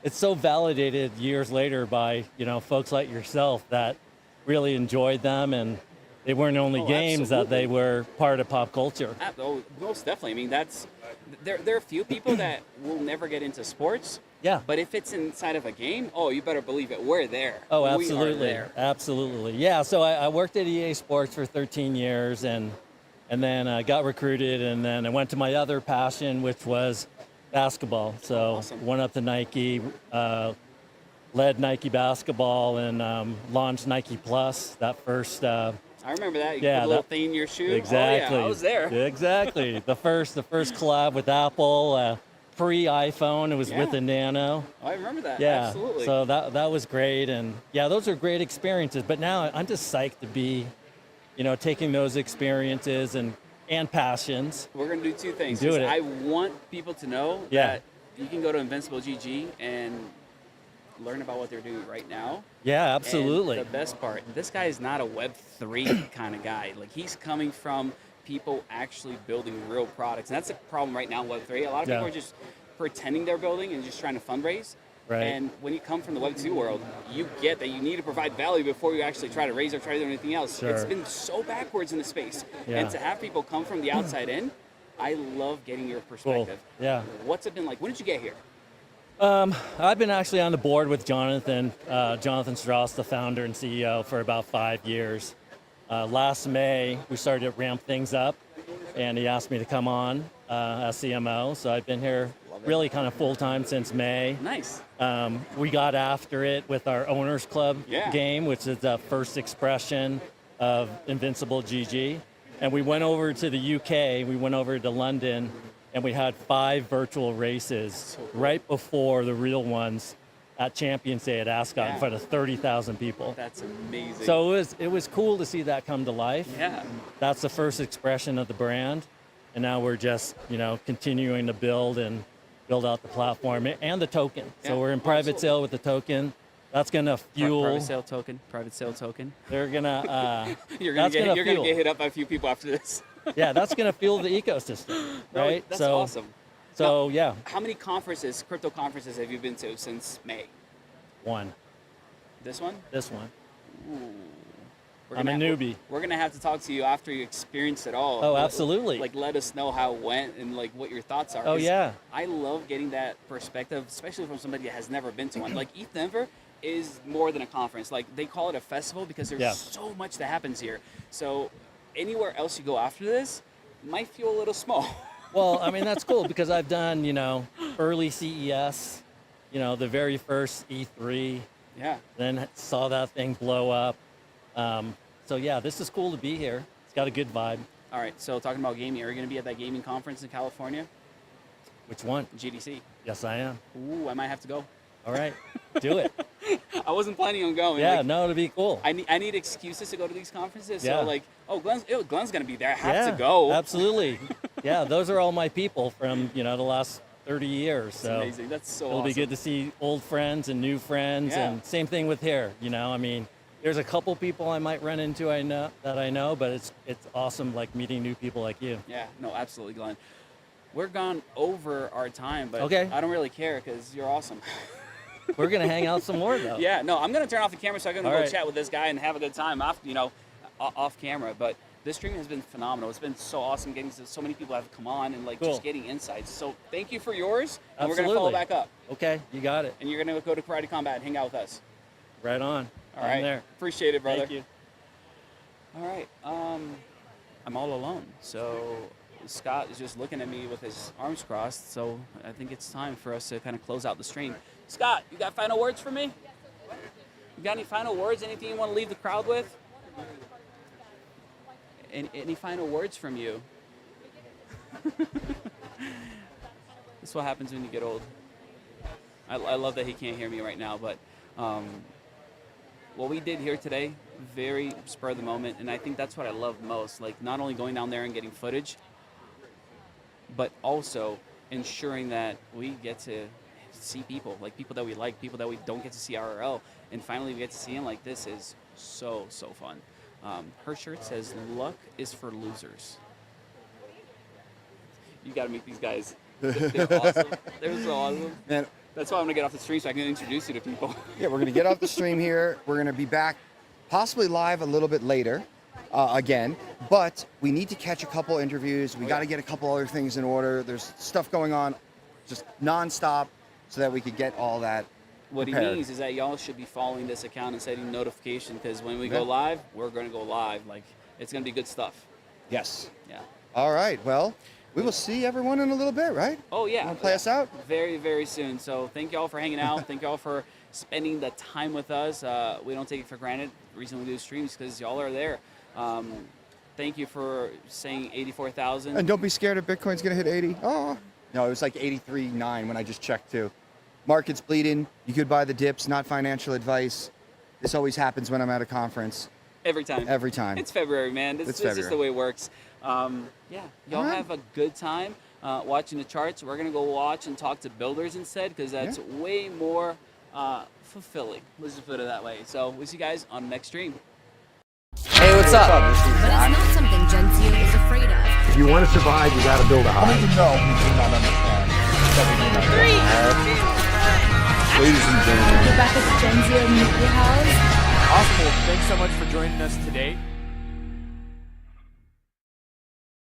it's so validated years later by, folks like yourself that really enjoyed them, and they weren't only games, that they were part of pop culture. Oh, most definitely. I mean, there are few people that will never get into sports. Yeah. But if it's inside of a game, oh, you better believe it. We're there. Oh, We are absolutely. there. Absolutely. Yeah, so I worked at EA Sports for 13 years and then I got recruited, and then I went to my other passion, which was basketball. So Awesome. went up to Nike, led Nike basketball, and launched Nike Plus, that first I remember that. You Yeah, put a little that- thing in your shoe. exactly. Oh, yeah, I was there. Exactly. the first collab with Apple, pre-iPhone, it was with Yeah. the Nano. Oh, I remember that. Yeah, Absolutely. so that was great, and yeah, those are great experiences. But now I'm just psyched to be, taking those experiences and passions. We're going to do two things. Do it. I want people to know Yeah. that you can go to Invincible GG and learn about what they're doing right now. Yeah, absolutely. And the best part, this guy is not a Web3 kind of guy. Like, he's coming from people actually building real products. And that's the problem right now in Web3. A lot of people Yeah. are just pretending they're building and just trying to fundraise. Right. And when you come from the Web2 world, you get that you need to provide value before you actually try to raise or try to do anything else. Sure. It's been so backwards in the space. Yeah. And to have people come from the outside in, I love getting your perspective. Yeah. What's it been like? When did you get here? I've been actually on the board with Jonathan Strauss, the founder and CEO, for about 5 years. Last May, we started to ramp things up, and he asked me to come on as CMO. So I've been here really kind of full-time since May. Nice. We got after it with our Owners Club Yeah. game, which is the first expression of Invincible GG. And we went over to the UK, we went over to London, and we had 5 virtual races right before the real ones at Champions Day at Ascot in Yeah. front of 30,000 people. That's amazing. So it was cool to see that come to life. yeah. That's the first expression of the brand. And now we're just, continuing to build out the platform and the token. Yeah, So we're in private absolutely. sale with the token. That's going to fuel. Private sale token. Private sale token. They're going to. You're gonna That's gonna get fuel. hit up by a few people after this. Yeah, that's going to fuel the ecosystem, No, right? That's so, awesome. So yeah, How many conferences, crypto conferences, have you been to since May? one. This one? This one. I'm a newbie. We're gonna have to talk to you after you experience it all. Oh, absolutely. Like, let us know how it went and like what your thoughts are. Oh, 'Cause yeah. I love getting that perspective, especially from somebody that has never been to one. Like ETH Denver is more than a conference. Like they call it a festival because there's so much that happens here. So anywhere else you go after this might feel a little small. Well, I mean, that's cool because I've done, early CES, the very first E3, Yeah. then saw that thing blow up. So yeah, this is cool to be here. It's got a good vibe. All right. So talking about gaming, are you gonna be at that gaming conference in California? Which one? GDC. Yes, I am. Ooh, I might have to go. All right, do it. I wasn't planning on going. Yeah, Like, no, it'll be cool. I need excuses to go to these conferences. Yeah. So like, oh, Glenn's gonna be there. I have to go. Absolutely. Yeah, those are all my people from the last 30 years. So That's amazing. That's so it'll awesome. be good to see old friends and new friends, Yeah. and same thing with here. I mean, there's a couple people I might run into I know, but it's awesome like meeting new people like you. Yeah, no, absolutely, Glenn. We're gone over our time, but Okay. I don't really care because you're awesome. We're gonna hang out some more though. Yeah, no, I'm gonna turn off the camera so I can go All right. chat with this guy and have a good time off, off camera. But this stream has been phenomenal. It's been so awesome getting so many people have come on and like Cool. just getting insights. So thank you for yours, and we're gonna follow Absolutely. back up. Okay, you got it. And you're gonna go to Karate Combat and hang out with us. Right on. All I'm right, there. appreciate it, brother. Thank you. All right, I'm all alone, so Scott is just looking at me with his arms crossed. So I think it's time for us to kind of close out the stream. Scott, you got final words for me? You got any final words? Anything you want to leave the crowd with? Any final words from you? This is what happens when you get old. I love that he can't hear me right now, but what we did here today, very spur of the moment, and I think that's what I love most. Like not only going down there and getting footage, but also ensuring that we get to see people, like people that we like, people that we don't get to see IRL, and finally we get to see them. Like this is so fun. Her shirt says "Luck is for losers." You got to meet these guys. They're awesome. They're so awesome. Man, That's why I'm gonna get off the stream so I can introduce you to people. yeah, we're gonna get off the stream here. We're gonna be back, possibly live a little bit later, again. But we need to catch a couple interviews. We got to get a couple other things in order. There's stuff going on, just nonstop, so that we could get all that. What he prepared. means is that y'all should be following this account and setting notification because when we go live, we're gonna go live. Like it's gonna be good stuff. Yes. Yeah. All right. Well, we will see everyone in a little bit, right? Oh yeah. Want to play us out? Very soon. So thank y'all for hanging out. Thank y'all for spending the time with us. We don't take it for granted. The reason we do streams because y'all are there. Thank you for saying 84,000. And don't be scared if Bitcoin's gonna hit 80. Oh. No, it was like 83.9 when I just checked too. Market's bleeding. You could buy the dips. Not financial advice. This always happens when I'm at a conference. Every time. Every time. It's February, man. This It's is just the February. way it works. Yeah, y'all All right. have a good time watching the charts. We're gonna go watch and talk to builders instead because that's way more fulfilling. Let's just put it that way. So we'll see you guys on the next stream. Hey, what's up? This is But Zach. it's not something Gensio is afraid of. If you want to survive, you got to build a How house. many know we do not understand? That we do not understand. Ladies and gentlemen. You're back at the Gensio Media House. Awesome. Well, thanks so much for joining us today.